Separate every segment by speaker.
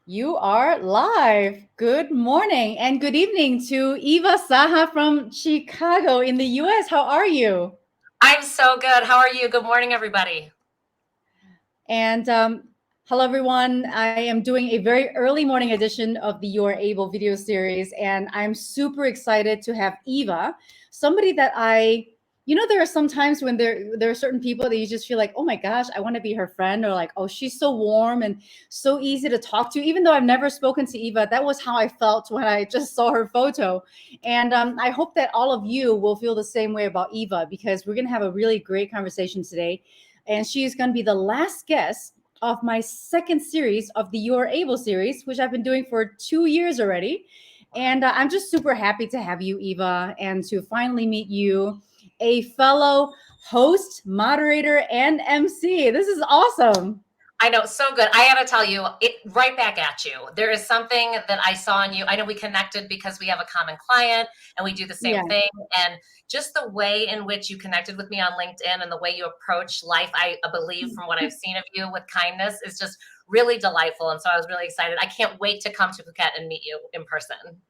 Speaker 1: You are live. Good morning and good evening to Eva Saha from Chicago in the US. How are you?
Speaker 2: I'm so good. How are you? Good morning, everybody.
Speaker 1: And hello, everyone. I am doing a very early morning edition of the You Are Able video series, and I'm super excited to have Eva, somebody that there are some times when there are certain people that you just feel like, oh my gosh, I want to be her friend, or like, oh, she's so warm and so easy to talk to. Even though I've never spoken to Eva, that was how I felt when I just saw her photo. And I hope that all of you will feel the same way about Eva because we're going to have a really great conversation today and she is going to be the last guest of my second series of the You're Able series, which I've been doing for 2 years already. And I'm just super happy to have you, Eva, and to finally meet you, a fellow host, moderator, and MC. This is awesome.
Speaker 2: I know, so good. I got to tell you, it right back at you. There is something that I saw in you. I know we connected because we have a common client and we do the same
Speaker 1: Yeah.
Speaker 2: thing. And just the way in which you connected with me on LinkedIn and the way you approach life, I believe from what I've seen of you with kindness is just really delightful. And so I was really excited. I can't wait to come to Phuket and meet you in person.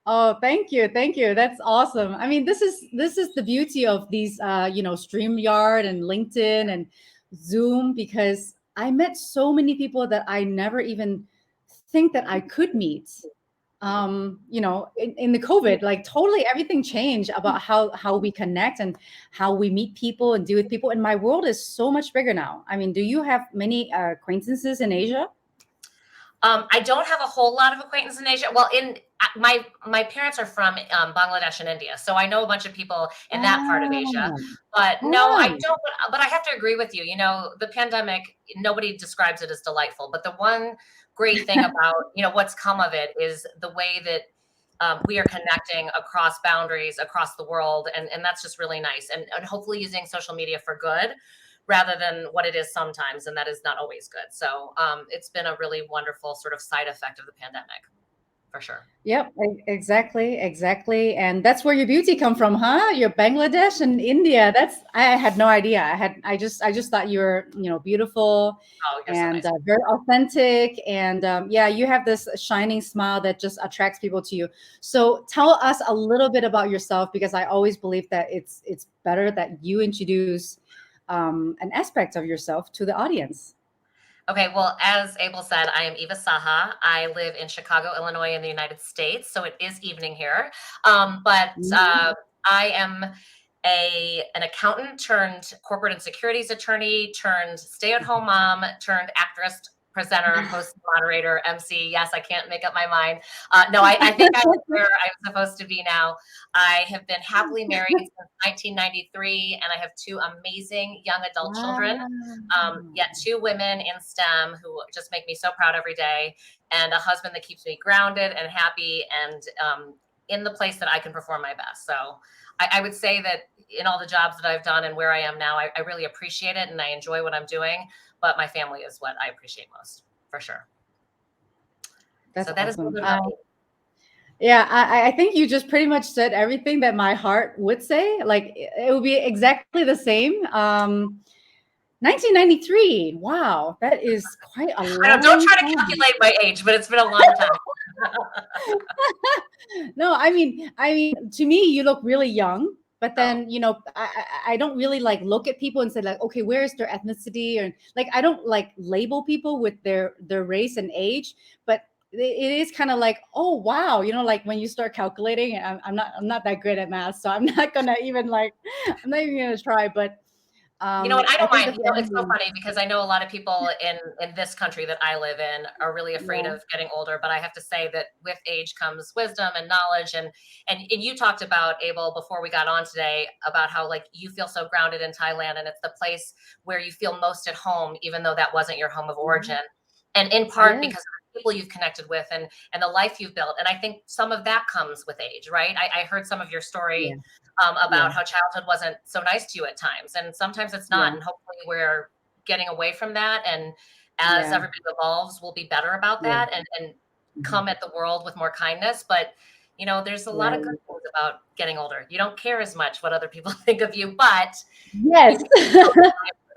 Speaker 1: Oh, thank you. Thank you. That's awesome. I mean, this is the beauty of these StreamYard and LinkedIn and Zoom because I met so many people that I never even think that I could meet. In the COVID, like totally everything changed about how we connect and how we meet people and deal with people. And my world is so much bigger now. I mean, do you have many acquaintances in Asia?
Speaker 2: I don't have a whole lot of acquaintance in Asia. Well, in my parents are from Bangladesh and India, so I know a bunch of people in that part of
Speaker 1: Ah,
Speaker 2: Asia. But no, I
Speaker 1: ah,
Speaker 2: don't. But I have to agree with you. You know, the pandemic, nobody describes it as delightful. But the one great thing about what's come of it is the way that we are connecting across boundaries, across the world, and that's just really nice. And hopefully using social media for good rather than what it is sometimes, and that is not always good. So it's been a really wonderful sort of side effect of the pandemic, for sure.
Speaker 1: Yep, exactly, exactly. And that's where your beauty come from, huh? You're Bangladesh and India. I had no idea. I just thought you were, beautiful
Speaker 2: Oh, you're so
Speaker 1: and
Speaker 2: nice.
Speaker 1: very authentic. And yeah, you have this shining smile that just attracts people to you. So tell us a little bit about yourself because I always believe that it's better that you introduce an aspect of yourself to the audience.
Speaker 2: Okay, well, as Abel said, I am Eva Saha. I live in Chicago, Illinois, in the United States, so it is evening here. But
Speaker 1: Mhm.
Speaker 2: I am an accountant turned corporate and securities attorney turned stay-at-home mom turned actress, presenter, host, moderator, MC. Yes, I can't make up my mind. No, I think I was where I'm supposed to be now. I have been happily married since 1993, and I have two amazing young adult children. Yet
Speaker 1: Wow.
Speaker 2: two women in STEM who just make me so proud every day, and a husband that keeps me grounded and happy and in the place that I can perform my best. So I would say that in all the jobs that I've done and where I am now, I really appreciate it and I enjoy what I'm doing. But my family is what I appreciate most, for sure.
Speaker 1: That's
Speaker 2: So that is a little
Speaker 1: awesome.
Speaker 2: bit about me.
Speaker 1: Yeah, I think you just pretty much said everything that my heart would say. Like it would be exactly the same. 1993. Wow, that is quite a
Speaker 2: I know, don't
Speaker 1: long
Speaker 2: try to
Speaker 1: time.
Speaker 2: calculate my age, but it's been a long time.
Speaker 1: No, I mean, to me, you look really young. But
Speaker 2: Oh,
Speaker 1: then, I don't really like look at people and say like, okay, where is their ethnicity? Or like, I don't like label people with their race and age. But it is kind of like, oh wow, like when you start calculating, I'm not that great at math, so I'm not gonna even like, I'm not even gonna try. But
Speaker 2: you know what? I
Speaker 1: I
Speaker 2: don't
Speaker 1: think
Speaker 2: mind.
Speaker 1: the
Speaker 2: It's so
Speaker 1: family,
Speaker 2: funny because I know a lot of people in this country that I live in are really afraid
Speaker 1: yeah,
Speaker 2: of getting older. But I have to say that with age comes wisdom and knowledge. And you talked about, Abel, before we got on today about how like you feel so grounded in Thailand and it's the place where you feel most at home, even though that wasn't your home of origin. And in part
Speaker 1: yes,
Speaker 2: because of the people you've connected with and the life you've built. And I think some of that comes with age, right? I heard some of your
Speaker 1: yeah,
Speaker 2: story
Speaker 1: yeah,
Speaker 2: about how childhood wasn't so nice to you at times, and sometimes it's not.
Speaker 1: yeah,
Speaker 2: And hopefully, we're getting away from that. And as
Speaker 1: yeah,
Speaker 2: everybody evolves, we'll be better about
Speaker 1: yeah.
Speaker 2: that and
Speaker 1: Mhm.
Speaker 2: come at the world with more kindness. But there's a lot of good
Speaker 1: Right.
Speaker 2: things about getting older. You don't care as much what other people think of you, but you
Speaker 1: Yes.
Speaker 2: can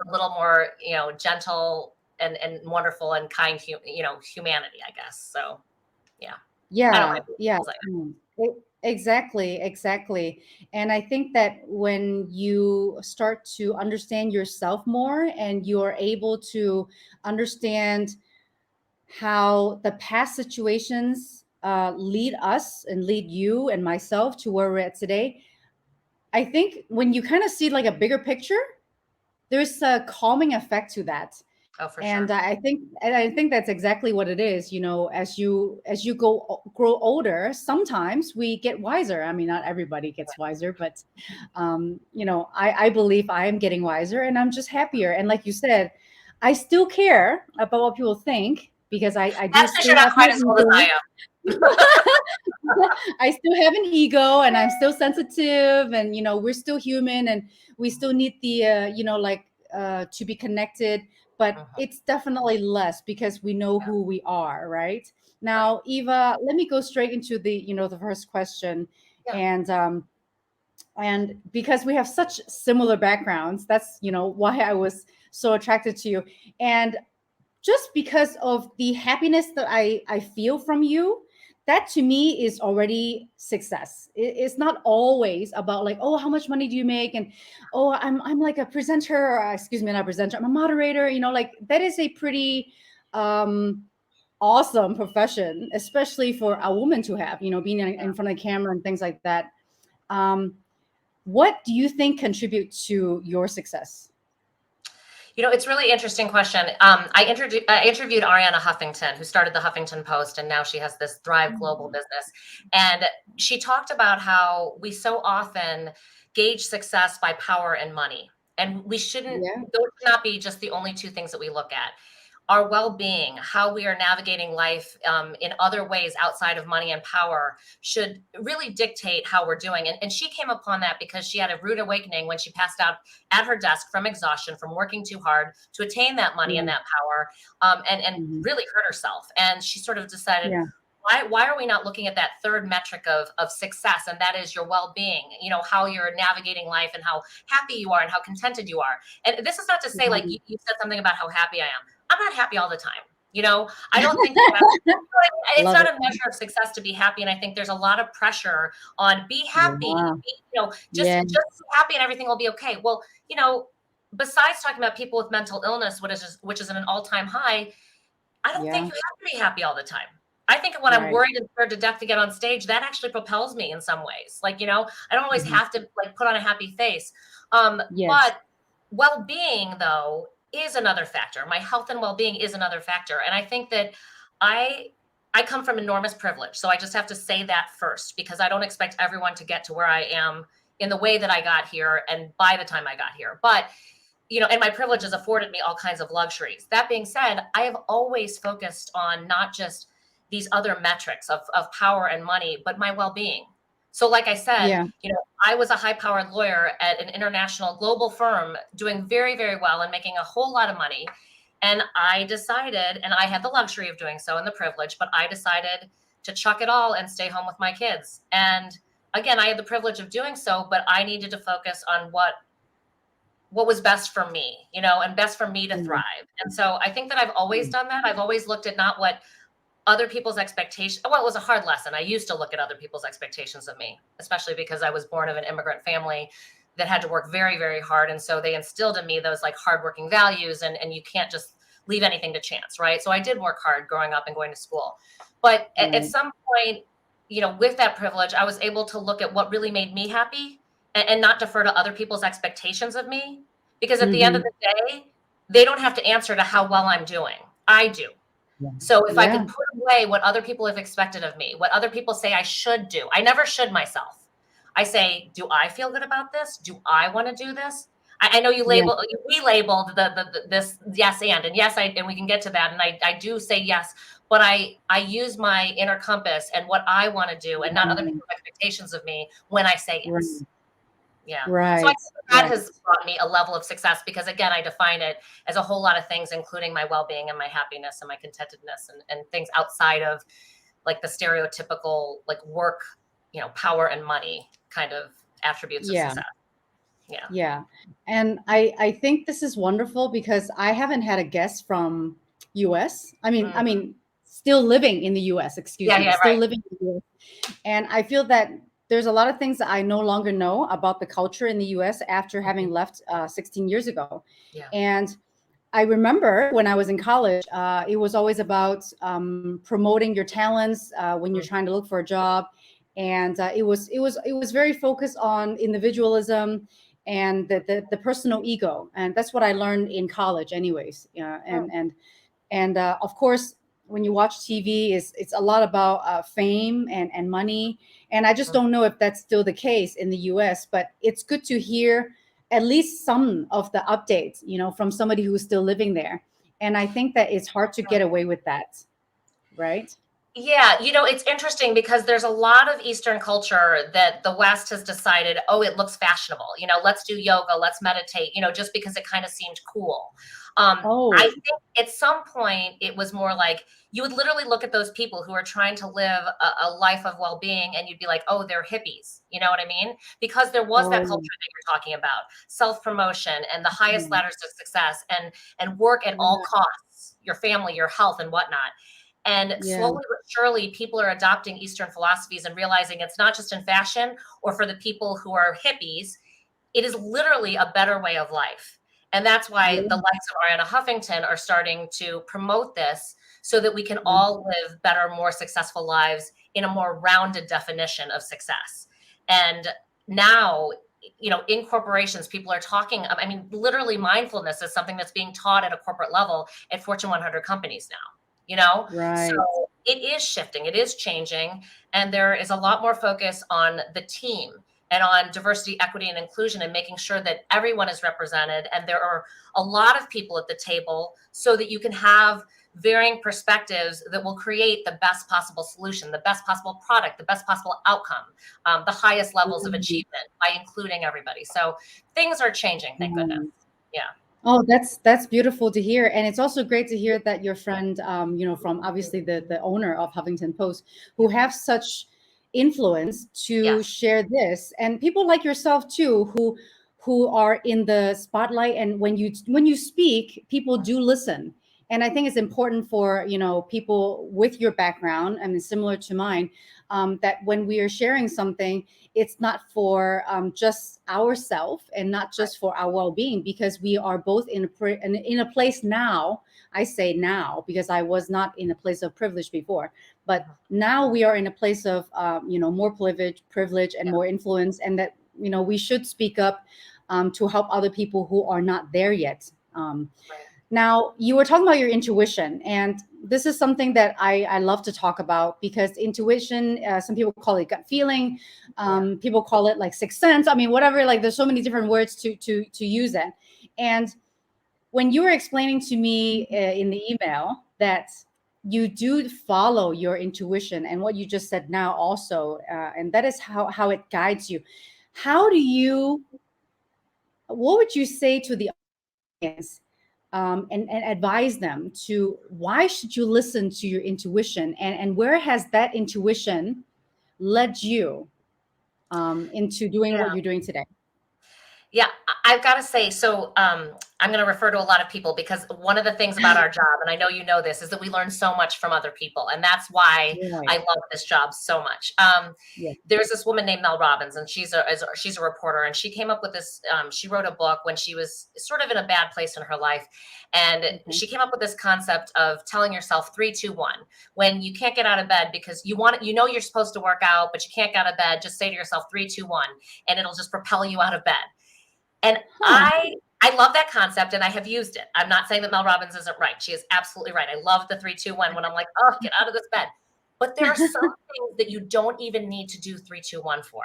Speaker 2: a little more, gentle and wonderful and kind, humanity, I guess. So yeah. I don't
Speaker 1: Yeah,
Speaker 2: know.
Speaker 1: yeah.
Speaker 2: Like,
Speaker 1: Exactly, exactly. And I think that when you start to understand yourself more and you're able to understand how the past situations lead us and lead you and myself to where we're at today, I think when you kind of see like a bigger picture, there's a calming effect to that.
Speaker 2: oh, for
Speaker 1: And
Speaker 2: sure.
Speaker 1: I think that's exactly what it is. You know, as you grow older, sometimes we get wiser. I mean, not everybody gets wiser, but I believe I am getting wiser, and I'm just happier. And like you said, I still care about what people think because I do
Speaker 2: That's because
Speaker 1: still
Speaker 2: you're not
Speaker 1: have my
Speaker 2: quite as old as I
Speaker 1: ego.
Speaker 2: am.
Speaker 1: I still have an ego, and I'm still sensitive, and we're still human, and we still need the to be connected, but
Speaker 2: Mhm.
Speaker 1: it's definitely less because we know
Speaker 2: Yeah,
Speaker 1: who we are, right?
Speaker 2: right.
Speaker 1: Now, Eva, let me go straight into the first question.
Speaker 2: Yeah.
Speaker 1: And because we have such similar backgrounds, that's why I was so attracted to you. And just because of the happiness that I feel from you, that to me is already success. It's not always about like, oh, how much money do you make, and oh, I'm like a presenter, or excuse me, not a presenter, I'm a moderator. Like that is a pretty um awesome profession, especially for a woman to have, being in front of the camera and things like that. um what do you think contributes to your success?
Speaker 2: It's a really interesting question. I interviewed Ariana Huffington, who started the Huffington Post, and now she has this Thrive Global business. And she talked about how we so often gauge success by power and money. And we shouldn't,
Speaker 1: Yeah.
Speaker 2: those should not be just the only two things that we look at. Our well-being, how we are navigating life in other ways outside of money and power, should really dictate how we're doing. And she came upon that because she had a rude awakening when she passed out at her desk from exhaustion, from working too hard to attain that money and
Speaker 1: Yeah.
Speaker 2: that power, and
Speaker 1: Mhm.
Speaker 2: really hurt herself. And she sort of decided,
Speaker 1: Yeah.
Speaker 2: why are we not looking at that third metric of success? And that is your well-being, how you're navigating life and how happy you are and how contented you are. And this is not to say, like
Speaker 1: Mhm.
Speaker 2: you said something about how happy I am. I'm not happy all the time. I don't think that it's
Speaker 1: Love
Speaker 2: not
Speaker 1: it.
Speaker 2: a measure of success to be happy. And I think there's a lot of pressure on be happy,
Speaker 1: Yeah.
Speaker 2: just
Speaker 1: Yeah.
Speaker 2: be happy and everything will be okay. Well, besides talking about people with mental illness, which is at an all-time high, I don't think
Speaker 1: Yeah.
Speaker 2: you have to be happy all the time. I think when I'm
Speaker 1: Right.
Speaker 2: worried and scared to death to get on stage, that actually propels me in some ways. Like, I don't always
Speaker 1: Mhm.
Speaker 2: have to like put on a happy face.
Speaker 1: Yes.
Speaker 2: But well-being though is another factor. My health and well-being is another factor. And I think that I I come from enormous privilege. So I just have to say that first because I don't expect everyone to get to where I am in the way that I got here and by the time I got here. But and my privilege has afforded me all kinds of luxuries. That being said, I have always focused on not just these other metrics of power and money, but my well-being. So like I said,
Speaker 1: Yeah.
Speaker 2: I was a high-powered lawyer at an international global firm doing very, very well and making a whole lot of money. And I decided, and I had the luxury of doing so and the privilege, but I decided to chuck it all and stay home with my kids. And again, I had the privilege of doing so, but I needed to focus on what was best for me, and best for me to
Speaker 1: Mhm.
Speaker 2: thrive. And so I think that I've always
Speaker 1: Mhm.
Speaker 2: done that. I've always looked at not what other people's expectations. Well, it was a hard lesson. I used to look at other people's expectations of me, especially because I was born of an immigrant family that had to work very, very hard. And so they instilled in me those like hardworking values and you can't just leave anything to chance, right? So I did work hard growing up and going to school. But at
Speaker 1: Right.
Speaker 2: some point, with that privilege, I was able to look at what really made me happy and not defer to other people's expectations of me. Because at the end of
Speaker 1: Mhm.
Speaker 2: the day, they don't have to answer to how well I'm doing. I do.
Speaker 1: Yeah.
Speaker 2: So if I
Speaker 1: Yeah.
Speaker 2: could put away what other people have expected of me, what other people say I should do, I never should myself. I say, do I feel good about this? Do I want to do this? I know
Speaker 1: Yeah.
Speaker 2: we labeled this yes and yes, and we can get to that. And I do say yes, but I use my inner compass and what I want to do and not other
Speaker 1: Right.
Speaker 2: people's expectations of me when I say yes.
Speaker 1: Right.
Speaker 2: Yeah. So I
Speaker 1: Right.
Speaker 2: think that
Speaker 1: Right.
Speaker 2: has brought me a level of success because again, I define it as a whole lot of things, including my well-being and my happiness and my contentedness and things outside of like the stereotypical like work, power and money kind of attributes of
Speaker 1: Yeah.
Speaker 2: success. Yeah.
Speaker 1: Yeah. And I think this is wonderful because I haven't had a guest from US.
Speaker 2: Mhm.
Speaker 1: Still living in the US, excuse
Speaker 2: Yeah,
Speaker 1: me,
Speaker 2: yeah,
Speaker 1: still
Speaker 2: right.
Speaker 1: living in the US. And I feel that there's a lot of things that I no longer know about the culture in the US after having
Speaker 2: Mhm.
Speaker 1: left 16 years ago.
Speaker 2: Yeah.
Speaker 1: And I remember when I was in college, it was always about promoting your talents when you're
Speaker 2: Mhm.
Speaker 1: trying to look for a job, and it was very focused on individualism and the personal ego, and that's what I learned in college, anyways.
Speaker 2: Mm.
Speaker 1: And of course, when you watch TV, it's a lot about fame and money, and I just
Speaker 2: Mhm.
Speaker 1: don't know if that's still the case in the U.S. But it's good to hear at least some of the updates, from somebody who's still living there. And I think that it's hard to get away with that, right?
Speaker 2: Yeah, it's interesting because there's a lot of Eastern culture that the West has decided, oh, it looks fashionable. Let's do yoga, let's meditate, just because it kind of seemed cool. I
Speaker 1: Oh,
Speaker 2: think at some point it was more like you would literally look at those people who are trying to live a life of well being and you'd be like, oh, they're hippies. You know what I mean? Because there was that culture
Speaker 1: oh,
Speaker 2: that you're talking about, self promotion and the highest
Speaker 1: yeah,
Speaker 2: ladders of success and work at all
Speaker 1: yeah,
Speaker 2: costs, your family, your health, and whatnot. And
Speaker 1: yeah,
Speaker 2: slowly but surely, people are adopting Eastern philosophies and realizing it's not just in fashion or for the people who are hippies. It is literally a better way of life. And that's why the
Speaker 1: yeah,
Speaker 2: likes of Ariana Huffington are starting to promote this so that we can
Speaker 1: yeah,
Speaker 2: all live better, more successful lives in a more rounded definition of success. And now, in corporations, people are talking, literally mindfulness is something that's being taught at a corporate level at Fortune 100 companies now. So
Speaker 1: right.
Speaker 2: it is shifting, it is changing, and there is a lot more focus on the team and on diversity, equity, and inclusion, and making sure that everyone is represented and there are a lot of people at the table so that you can have varying perspectives that will create the best possible solution, the best possible product, the best possible outcome, the highest levels of
Speaker 1: Mhm.
Speaker 2: achievement by including everybody. So things are changing, thank goodness.
Speaker 1: Mhm.
Speaker 2: Yeah.
Speaker 1: Oh, that's beautiful to hear, and it's also great to hear that your friend, from obviously the owner of Huffington Post,
Speaker 2: Yeah.
Speaker 1: who have such influence to
Speaker 2: Yes.
Speaker 1: share this, and people like yourself too, who are in the spotlight, and when you speak, people do listen, and I think it's important for people with your background, I mean, similar to mine, that when we are sharing something, it's not for just ourself and not
Speaker 2: Right.
Speaker 1: just for our well-being, because we are both in a place now. I say now because I was not in a place of privilege before, but
Speaker 2: Mhm.
Speaker 1: now we are in a place of more privilege and
Speaker 2: Yeah.
Speaker 1: more influence, and that we should speak up to help other people who are not there yet.
Speaker 2: Right.
Speaker 1: Now, you were talking about your intuition, and this is something that I love to talk about, because intuition, some people call it gut feeling,
Speaker 2: Yeah.
Speaker 1: people call it like sixth sense. I mean, whatever. Like, there's so many different words to use it. And when you were explaining to me in the email that you do follow your intuition, and what you just said now also, and that is how it guides you. How do you? What would you say to the audience, and advise them to why should you listen to your intuition, and where has that intuition led you into doing
Speaker 2: Yeah.
Speaker 1: what you're doing today?
Speaker 2: Yeah, I've got to say, so I'm going to refer to a lot of people because one of the things about our job, and I know you know this, is that we learn so much from other people, and that's why
Speaker 1: Right.
Speaker 2: I love this job so much.
Speaker 1: Yeah.
Speaker 2: There's this woman named Mel Robbins, and she's a reporter, and she came up with this. She wrote a book when she was sort of in a bad place in her life, and
Speaker 1: Okay.
Speaker 2: she came up with this concept of telling yourself 3, 2, 1 when you can't get out of bed because you're supposed to work out, but you can't get out of bed. Just say to yourself 3, 2, 1, and it'll just propel you out of bed. And
Speaker 1: Huh.
Speaker 2: I love that concept and I have used it. I'm not saying that Mel Robbins isn't right. She is absolutely right. I love the 3, 2, 1 when I'm like, oh, get out of this bed. But there are some things that you don't even need to do 3, 2, 1 for.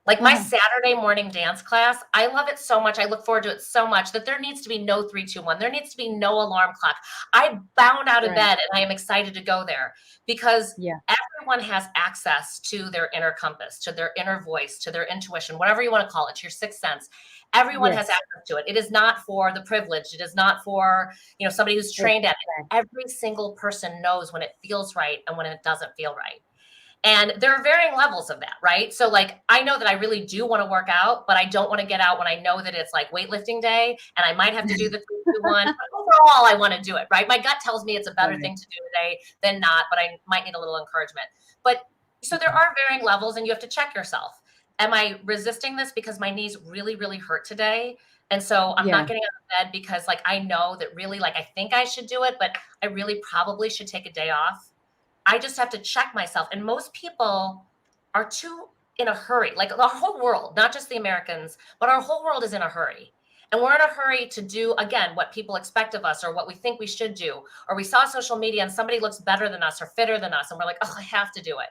Speaker 2: Like my
Speaker 1: Huh.
Speaker 2: Saturday morning dance class, I love it so much. I look forward to it so much that there needs to be no 3, 2, 1. There needs to be no alarm clock. I bound out of
Speaker 1: Right.
Speaker 2: bed and I am excited to go there because
Speaker 1: Yeah.
Speaker 2: everyone has access to their inner compass, to their inner voice, to their intuition, whatever you want to call it, to your sixth sense. Everyone has
Speaker 1: Yes.
Speaker 2: access to it. It is not for the privileged. It is not for, somebody who's trained at it.
Speaker 1: Exactly.
Speaker 2: Every single person knows when it feels right and when it doesn't feel right. And there are varying levels of that, right? So like, I know that I really do want to work out, but I don't want to get out when I know that it's like weightlifting day and I might have to do the 3-2-1. But overall, I want to do it, right? My gut tells me it's a better thing to do today than not, but I might need a little encouragement. But so there are varying levels and you have to check yourself. Am I resisting this because my knees really, really hurt today? And so I'm not getting out of bed because like, I know that really like, I think I should do it, but I really probably should take a day off. I just have to check myself. And most people are too in a hurry, like the whole world, not just the Americans, but our whole world is in a hurry. And we're in a hurry to do, again, what people expect of us or what we think we should do. Or we saw social media and somebody looks better than us or fitter than us. And we're like, oh, I have to do it.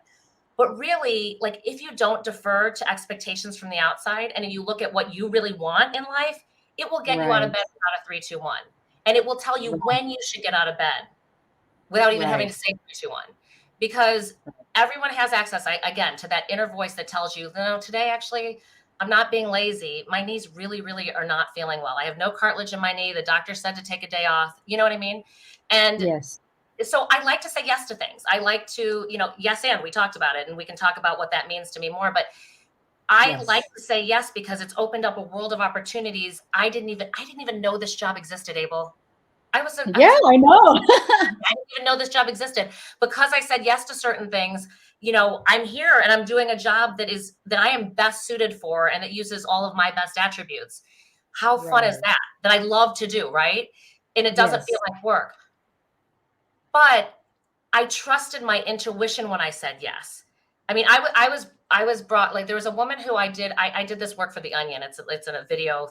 Speaker 2: But really, like if you don't defer to expectations from the outside and you look at what you really want in life, it will get you out of bed without a 3-2-1. And it will tell you when you should get out of bed without even having to say 3-2-1. Because everyone has access, again, to that inner voice that tells you, no, today, actually, I'm not being lazy. My knees really, really are not feeling well. I have no cartilage in my knee. The doctor said to take a day off. You know what I mean? And so I like to say yes to things. I like to, yes, and we talked about it and we can talk about what that means to me more, but I like to say yes because it's opened up a world of opportunities. I didn't even know this job existed, Abel. I know.
Speaker 1: I
Speaker 2: didn't even know this job existed because I said yes to certain things. I'm here and I'm doing a job that I am best suited for and it uses all of my best attributes. How fun is that? That I love to do, right? And it doesn't feel like work. But I trusted my intuition when I said yes. I mean, I was brought, like there was a woman who I did this work for The Onion. It's in a video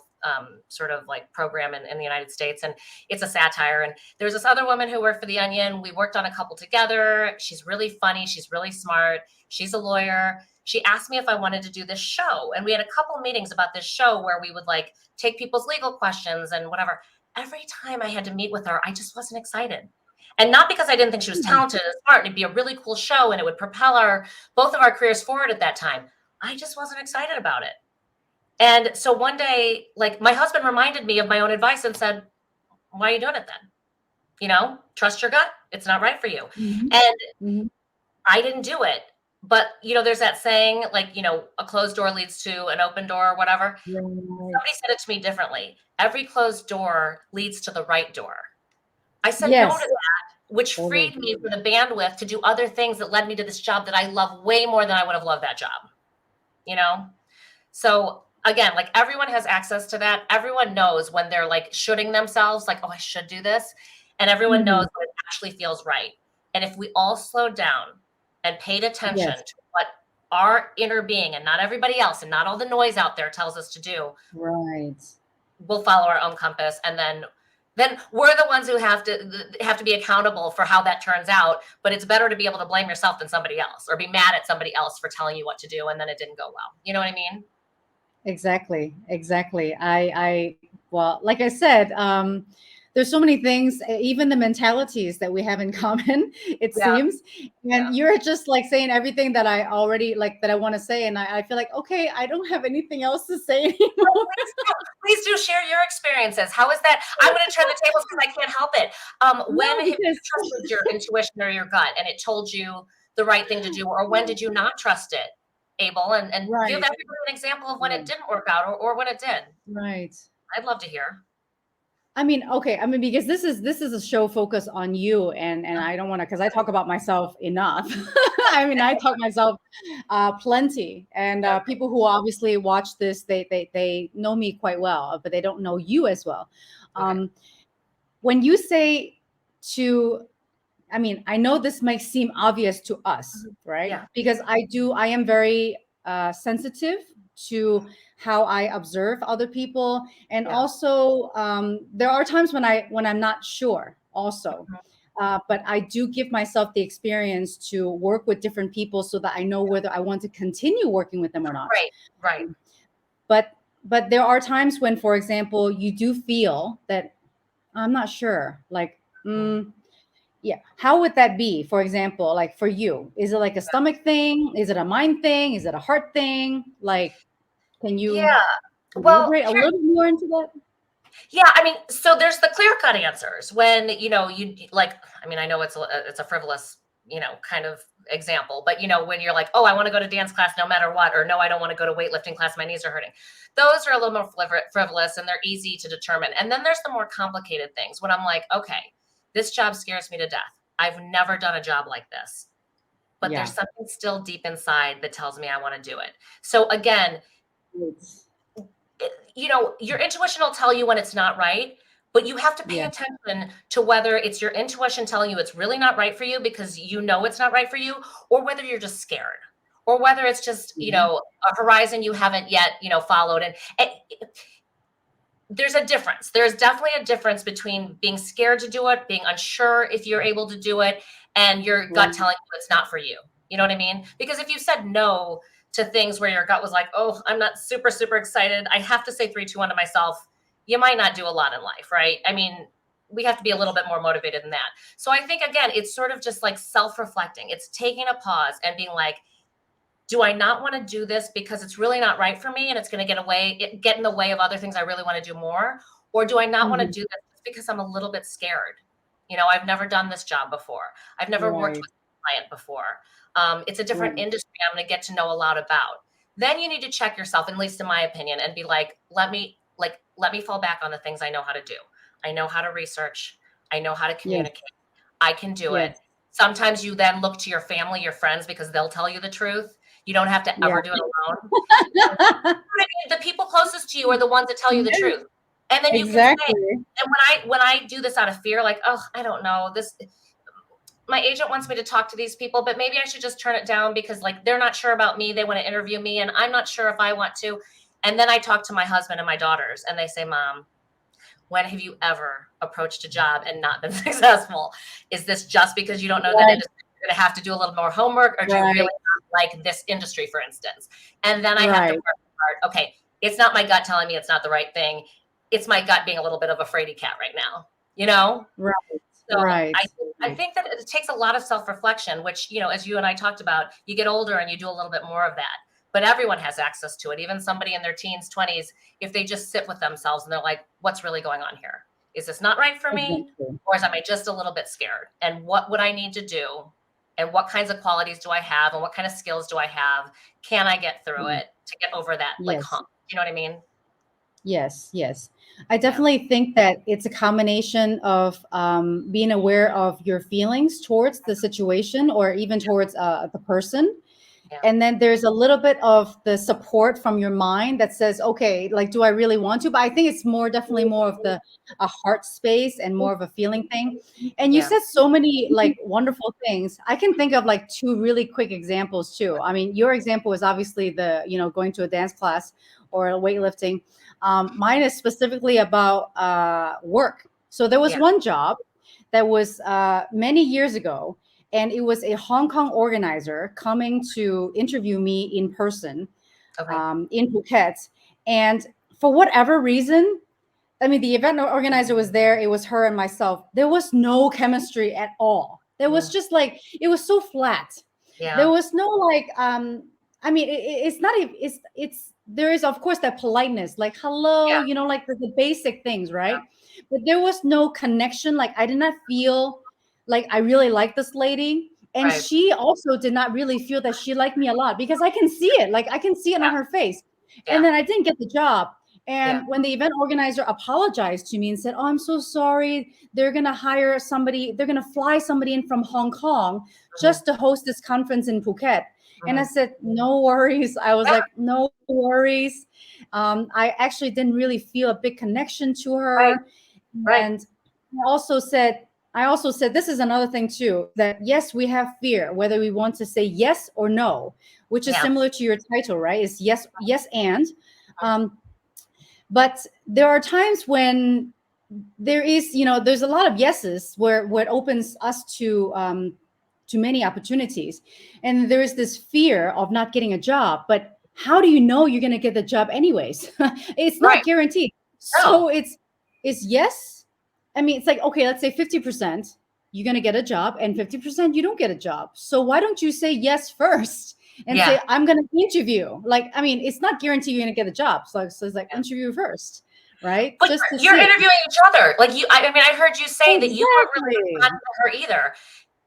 Speaker 2: sort of like program in the United States, and it's a satire. And there's this other woman who worked for The Onion. We worked on a couple together. She's really funny. She's really smart. She's a lawyer. She asked me if I wanted to do this show. And we had a couple of meetings about this show where we would like take people's legal questions and whatever. Every time I had to meet with her, I just wasn't excited. And not because I didn't think she was talented and smart, and it'd be a really cool show and it would propel both of our careers forward at that time. I just wasn't excited about it. And so one day, like my husband reminded me of my own advice and said, why are you doing it then? Trust your gut. It's not right for you. And I didn't do it. But, there's that saying, like, a closed door leads to an open door or whatever. Somebody said it to me differently. Every closed door leads to the right door. I said no to that, which freed me for the bandwidth to do other things that led me to this job that I love way more than I would have loved that job. So again, like everyone has access to that. Everyone knows when they're like shooting themselves, like, oh, I should do this. And everyone knows when it actually feels right. And if we all slowed down and paid attention to what our inner being and not everybody else and not all the noise out there tells us to do, we'll follow our own compass. And then we're the ones who have to be accountable for how that turns out. But it's better to be able to blame yourself than somebody else or be mad at somebody else for telling you what to do and then it didn't go well. You know what I mean?
Speaker 1: Exactly. Well, like I said, there's so many things, even the mentalities that we have in common, it seems. And you're just like saying everything that I already like that I want to say. And I feel like, okay, I don't have anything else to say anymore.
Speaker 2: Please do share your experiences. How is that? I'm going to turn the tables because I can't help it. When have you trusted your intuition or your gut and it told you the right thing to do? Or when did you not trust it, Abel? And give everybody an example of when it didn't work out or when it did.
Speaker 1: Right.
Speaker 2: I'd love to hear.
Speaker 1: Because this is a show focused on you and I don't want to, because I talk about myself enough. I talk myself plenty, and people who obviously watch this, they know me quite well, but they don't know you as well. When you say I know this might seem obvious to us, right? Yeah. Because I am very sensitive to how I observe other people. And also there are times when I'm not sure also. But I do give myself the experience to work with different people so that I know whether I want to continue working with them or not.
Speaker 2: Right.
Speaker 1: But there are times when, for example, you do feel that I'm not sure, like, how would that be? For example, like for you, is it like a stomach thing? Is it a mind thing? Is it a heart thing? Like, can you elaborate a little more into that?
Speaker 2: Yeah, so there's the clear-cut answers when you like. I know it's a frivolous kind of example, but when you're like, oh, I want to go to dance class no matter what, or no, I don't want to go to weightlifting class, my knees are hurting. Those are a little more frivolous and they're easy to determine. And then there's the more complicated things when I'm like, okay, this job scares me to death. I've never done a job like this, but there's something still deep inside that tells me I want to do it. So again, your intuition will tell you when it's not right, but you have to pay attention to whether it's your intuition telling you it's really not right for you because it's not right for you, or whether you're just scared, or whether it's just, a horizon you haven't yet, followed. And there's a difference. There's definitely a difference between being scared to do it, being unsure if you're able to do it, and your gut telling you it's not for you. You know what I mean? Because if you said no to things where your gut was like, oh, I'm not super, super excited, I have to say 3, 2, 1 to myself, you might not do a lot in life, right? I mean, we have to be a little bit more motivated than that. So I think, again, it's sort of just like self-reflecting. It's taking a pause and being like, do I not want to do this because it's really not right for me and it's going to get in the way of other things I really want to do more? Or do I not want to do this just because I'm a little bit scared? I've never done this job before. I've never worked with a client before. It's a different industry I'm going to get to know a lot about. Then you need to check yourself, at least in my opinion, and be like, let me fall back on the things I know how to do. I know how to research. I know how to communicate. I can do it. Sometimes you then look to your family, your friends, because they'll tell you the truth. You don't have to ever do it alone. The people closest to you are the ones that tell you the truth. And then you can say, and when I do this out of fear, like, oh, I don't know, my agent wants me to talk to these people, but maybe I should just turn it down because like they're not sure about me. They want to interview me and I'm not sure if I want to. And then I talk to my husband and my daughters and they say, Mom, when have you ever approached a job and not been successful? Is this just because you don't know that industry? You're going to have to do a little more homework, or do you really not like this industry, for instance? And then I have to work hard. Okay, it's not my gut telling me it's not the right thing. It's my gut being a little bit of a fraidy cat right now,
Speaker 1: Right.
Speaker 2: So I think that it takes a lot of self-reflection, which, as you and I talked about, you get older and you do a little bit more of that. But everyone has access to it. Even somebody in their teens, 20s, if they just sit with themselves and they're like, what's really going on here? Is this not right for me? Or am I just a little bit scared? And what would I need to do? And what kinds of qualities do I have? And what kind of skills do I have? Can I get through it to get over that hump? You know what I mean?
Speaker 1: Yes. I definitely think that it's a combination of being aware of your feelings towards the situation or even towards the person. And then there's a little bit of the support from your mind that says, okay, like, do I really want to? But I think it's definitely more of a heart space and more of a feeling thing. And you said so many like wonderful things. I can think of like 2 really quick examples too. I mean, your example is obviously going to a dance class or weightlifting. Mine is specifically about work. So there was one job that was many years ago. And it was a Hong Kong organizer coming to interview me in person in Phuket. And for whatever reason, I mean, the event organizer was there. It was her and myself. There was no chemistry at all. There was just like, it was so flat. There was no like, I mean, it's not, there is of course that politeness, like, hello, like the basic things, right? But there was no connection. Like I did not feel like I really like this lady. And she also did not really feel that she liked me a lot because I can see it. Like I can see it on her face. And then I didn't get the job. And when the event organizer apologized to me and said, oh, I'm so sorry. They're going to hire somebody. They're going to fly somebody in from Hong Kong just to host this conference in Phuket. And I said, no worries. I was like, no worries. I actually didn't really feel a big connection to her. And I also said, this is another thing too, that yes, we have fear, whether we want to say yes or no, which is similar to your title, right? It's yes, and. But there are times when there is, there's a lot of yeses where it opens us to many opportunities. And there is this fear of not getting a job. But how do you know you're going to get the job anyways? It's not guaranteed. So it's yes. I mean, it's like, okay, let's say 50%, you're going to get a job and 50% you don't get a job. So why don't you say yes first and say, I'm going to interview? Like, I mean, it's not guaranteed you're going to get a job. So it's like interview first, right?
Speaker 2: But you're interviewing each other. Like I heard you say that you weren't really responding to her either.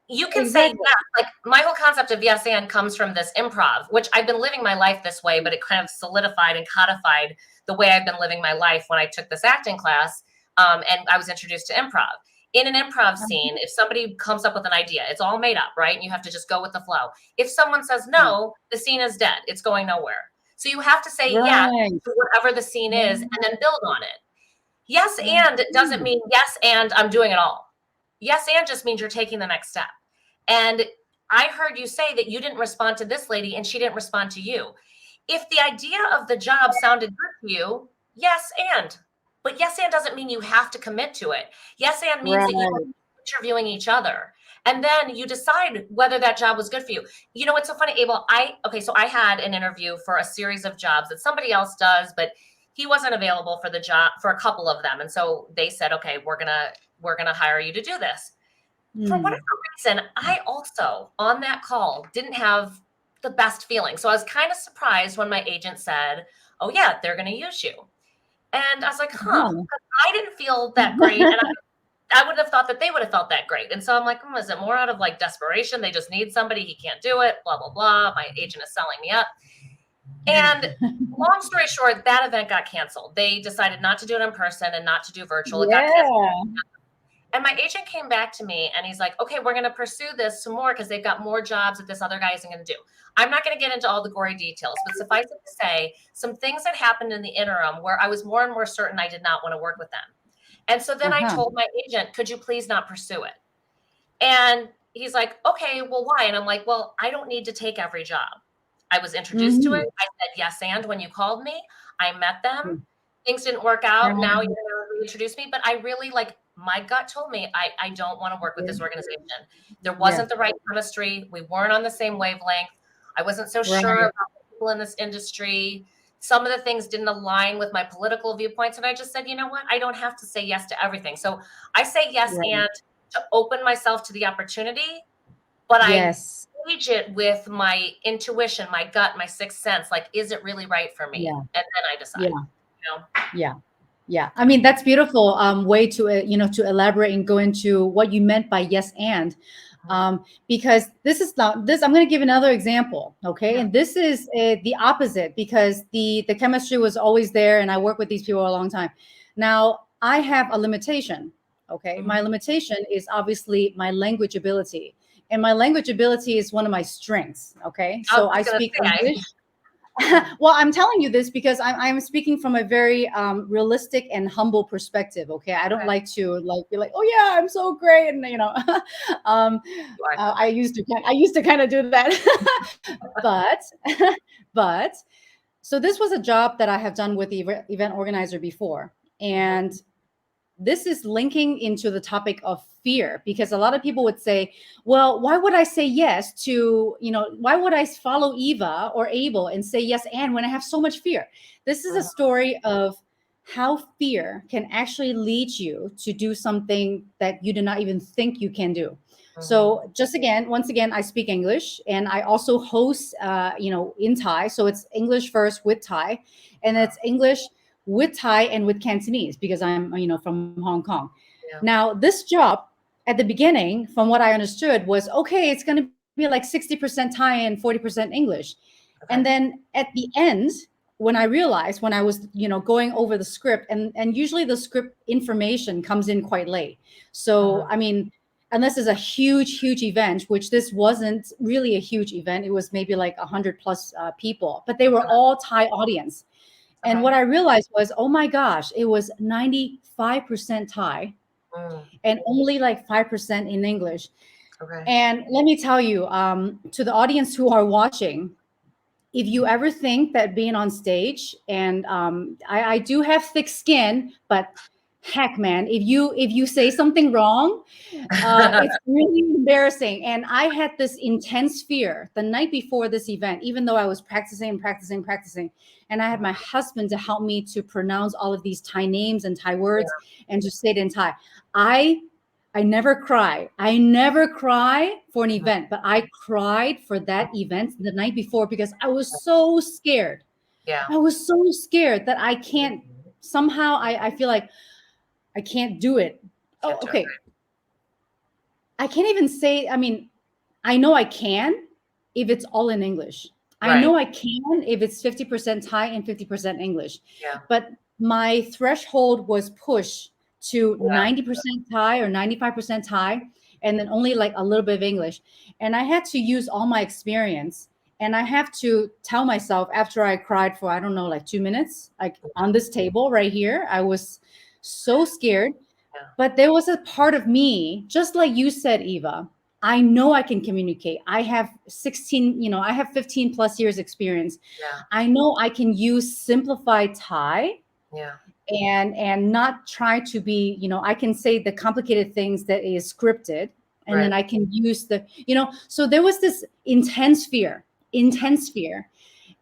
Speaker 2: You can say
Speaker 1: Exactly.
Speaker 2: yes. Like my whole concept of yes and comes from this improv, which I've been living my life this way, but it kind of solidified and codified the way I've been living my life when I took this acting class, and I was introduced to improv. In an improv scene, if somebody comes up with an idea, it's all made up, right? And you have to just go with the flow. If someone says no, the scene is dead. It's going nowhere. So you have to say yes
Speaker 1: Right.
Speaker 2: to whatever the scene is and then build on it. Yes and doesn't mean yes and I'm doing it all. Yes and just means you're taking the next step. And I heard you say that you didn't respond to this lady and she didn't respond to you. If the idea of the job sounded good to you, yes and. But yes and doesn't mean you have to commit to it. Yes and means that you are interviewing each other. And then you decide whether that job was good for you. You know, it's so funny, Abel. So I had an interview for a series of jobs that somebody else does, but he wasn't available for the job for a couple of them. And so they said, okay, we're gonna hire you to do this. For whatever reason, I also on that call didn't have the best feeling. So I was kind of surprised when my agent said, oh yeah, they're gonna use you. And I was like, huh, I didn't feel that great. And I would have thought that they would have felt that great. And so I'm like, is it more out of like desperation? They just need somebody. He can't do it, blah, blah, blah. My agent is selling me up. And long story short, that event got canceled. They decided not to do it in person and not to do virtual. It got canceled. And my agent came back to me and he's like, okay, we're going to pursue this some more because they've got more jobs that this other guy isn't going to do. I'm not going to get into all the gory details, but suffice it to say, some things that happened in the interim where I was more and more certain I did not want to work with them. And so then I told my agent, could you please not pursue it? And he's like, okay, well, why? And I'm like, well, I don't need to take every job. I was introduced to it. I said yes and when you called me, I met them. Things didn't work out. Now you're going to reintroduce me. But I really my gut told me I don't want to work with this organization. There wasn't the right chemistry. We weren't on the same wavelength. I wasn't so sure about people in this industry. Some of the things didn't align with my political viewpoints. And I just said, you know what? I don't have to say yes to everything. So I say yes and to open myself to the opportunity, but I gauge it with my intuition, my gut, my sixth sense. Like, is it really right for me? And then I decide.
Speaker 1: Yeah. I mean, that's beautiful way to, to elaborate and go into what you meant by yes and. Because I'm going to give another example. Okay. And this is the opposite because the chemistry was always there and I worked with these people a long time. Now I have a limitation. Okay. My limitation is obviously my language ability, and my language ability is one of my strengths. Okay. So I speak English. Well, I'm telling you this because I'm speaking from a very realistic and humble perspective. Okay, I don't like to be like, oh yeah, I'm so great, and I used to kind of do that, but so this was a job that I have done with the event organizer before, and this is linking into the topic of fear, because a lot of people would say, well, why would I say yes to, why would I follow Eva or Abel and say yes and when I have so much fear? This is a story of how fear can actually lead you to do something that you do not even think you can do. So once again, I speak English and I also host, in Thai. So it's English first with Thai, and it's English with Thai and with Cantonese because I'm, from Hong Kong. Now, this job at the beginning, from what I understood, was okay. It's going to be like 60% Thai and 40% English. And then at the end, when I realized, when I was, going over the script, and usually the script information comes in quite late. So, I mean, unless it's a huge, huge event, which this wasn't really a huge event. It was maybe like 100 plus people, but they were all Thai audience. And what I realized was, oh my gosh, it was 95% Thai and only like 5% in English. And let me tell you, to the audience who are watching, if you ever think that being on stage, and I do have thick skin, but heck, man, if you say something wrong, it's really embarrassing. And I had this intense fear the night before this event, even though I was practicing, and I had my husband to help me to pronounce all of these Thai names and Thai words and just say it in Thai. I never cry. I never cry for an event, but I cried for that event the night before because I was so scared. I was so scared that I can't, somehow I feel like I can't do it. Oh, okay. I can't even say, I mean, I know I can if it's all in English. I
Speaker 2: Right.
Speaker 1: know I can if it's 50% Thai and 50% English.
Speaker 2: Yeah.
Speaker 1: But my threshold was pushed to
Speaker 2: Yeah.
Speaker 1: 90% Thai or 95% Thai, and then only like a little bit of English. And I had to use all my experience. And I have to tell myself, after I cried for, I don't know, like 2 minutes, like on this table right here, I was so scared.
Speaker 2: Yeah.
Speaker 1: But there was a part of me, just like you said, Eva, I know I can communicate. I have 16, I have 15 plus years experience.
Speaker 2: Yeah.
Speaker 1: I know I can use simplified Thai
Speaker 2: Yeah.
Speaker 1: and not try to be, I can say the complicated things that is scripted, and
Speaker 2: Right.
Speaker 1: then I can use the, so there was this intense fear.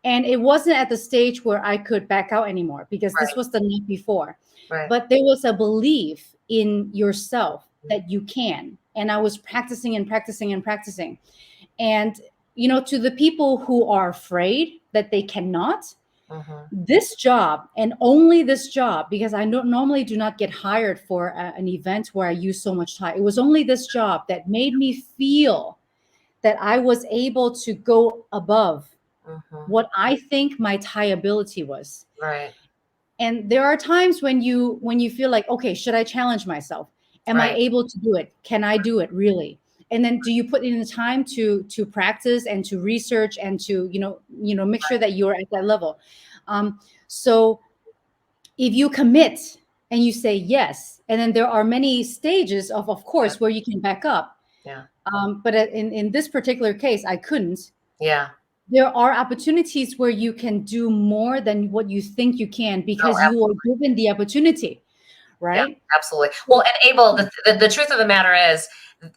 Speaker 1: And it wasn't at the stage where I could back out anymore, because this
Speaker 2: Right.
Speaker 1: was the night before.
Speaker 2: Right.
Speaker 1: But there was a belief in yourself that you can. And I was practicing and practicing and practicing. And, to the people who are afraid that they cannot, this job and only this job, because I normally do not get hired for an event where I use so much time. It was only this job that made me feel that I was able to go above what I think my Thai ability was.
Speaker 2: Right.
Speaker 1: And there are times when you feel like, okay, should I challenge myself? Am I
Speaker 2: Right.
Speaker 1: able to do it? Can I do it really? And then do you put in the time to practice and to research and to make sure that you're at that level? So if you commit and you say yes, and then there are many stages of course, where you can back up.
Speaker 2: Yeah.
Speaker 1: But in this particular case, I couldn't.
Speaker 2: Yeah.
Speaker 1: There are opportunities where you can do more than what you think you can, because you are given the opportunity, right?
Speaker 2: Yeah, absolutely. Well, and Abel, the truth of the matter is,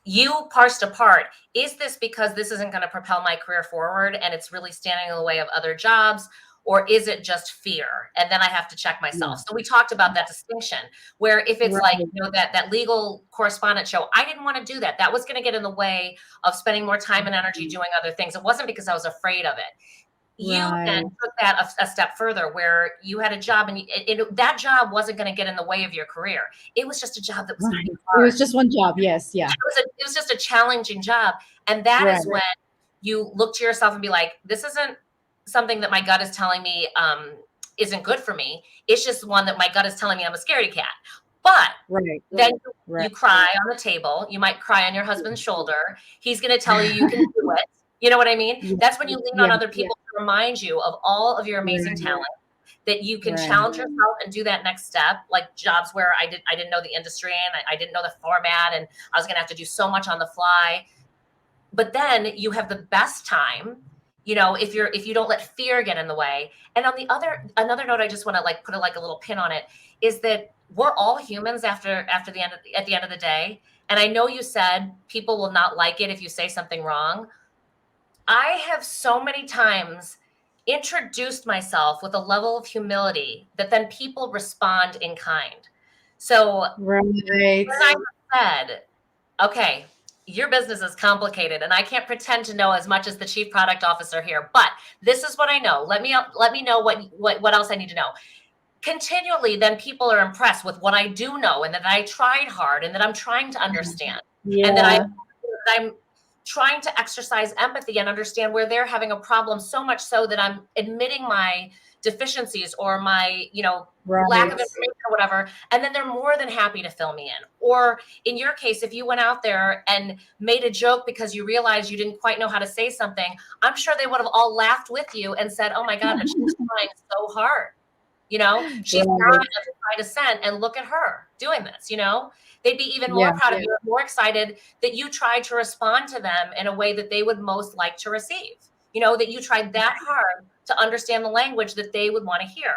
Speaker 2: you parsed apart, is this because this isn't going to propel my career forward and it's really standing in the way of other jobs? Or is it just fear? And then I have to check myself.
Speaker 1: Yeah.
Speaker 2: So we talked about that distinction, where if it's like,
Speaker 1: Right.
Speaker 2: that legal correspondent show, I didn't want to do that. That was going to get in the way of spending more time and energy doing other things. It wasn't because I was afraid of it. You then
Speaker 1: Right.
Speaker 2: took that a step further, where you had a job and that job wasn't going to get in the way of your career. It was just a job that was
Speaker 1: Right. It
Speaker 2: hard.
Speaker 1: was just one job. Yes. Yeah.
Speaker 2: It was just a challenging job. And that is
Speaker 1: Right.
Speaker 2: when you look to yourself and be like, this isn't something that my gut is telling me isn't good for me. It's just one that my gut is telling me I'm a scaredy cat. But
Speaker 1: Right.
Speaker 2: then
Speaker 1: Right.
Speaker 2: you cry on the table. You might cry on your husband's shoulder. He's going to tell you can do it. You know what I mean?
Speaker 1: Yeah.
Speaker 2: That's when you lean on other people to remind you of all of your amazing
Speaker 1: Right.
Speaker 2: talent, that you can
Speaker 1: Right.
Speaker 2: challenge yourself and do that next step. Like jobs where I didn't know the industry and I didn't know the format, and I was going to have to do so much on the fly. But then you have the best time, if you don't let fear get in the way. And on another note, I just want to like put a little pin on it, is that we're all humans at the end of the day. And I know you said people will not like it if you say something wrong. I have so many times introduced myself with a level of humility that then people respond in kind. So
Speaker 1: Right.
Speaker 2: when I said, okay, your business is complicated and I can't pretend to know as much as the chief product officer here, but this is what I know. Let me know what else I need to know. Continually, then people are impressed with what I do know, and that I tried hard, and that I'm trying to understand, and that I'm trying to exercise empathy and understand where they're having a problem, so much so that I'm admitting my deficiencies or my, lack of information or whatever. And then they're more than happy to fill me in. Or in your case, if you went out there and made a joke because you realized you didn't quite know how to say something, I'm sure they would have all laughed with you and said, oh my God, but she's trying so hard. She's not as high descent, and look at her doing this, they'd be even more proud of you, more excited that you tried to respond to them in a way that they would most like to receive, that you tried that hard to understand the language that they would want to hear.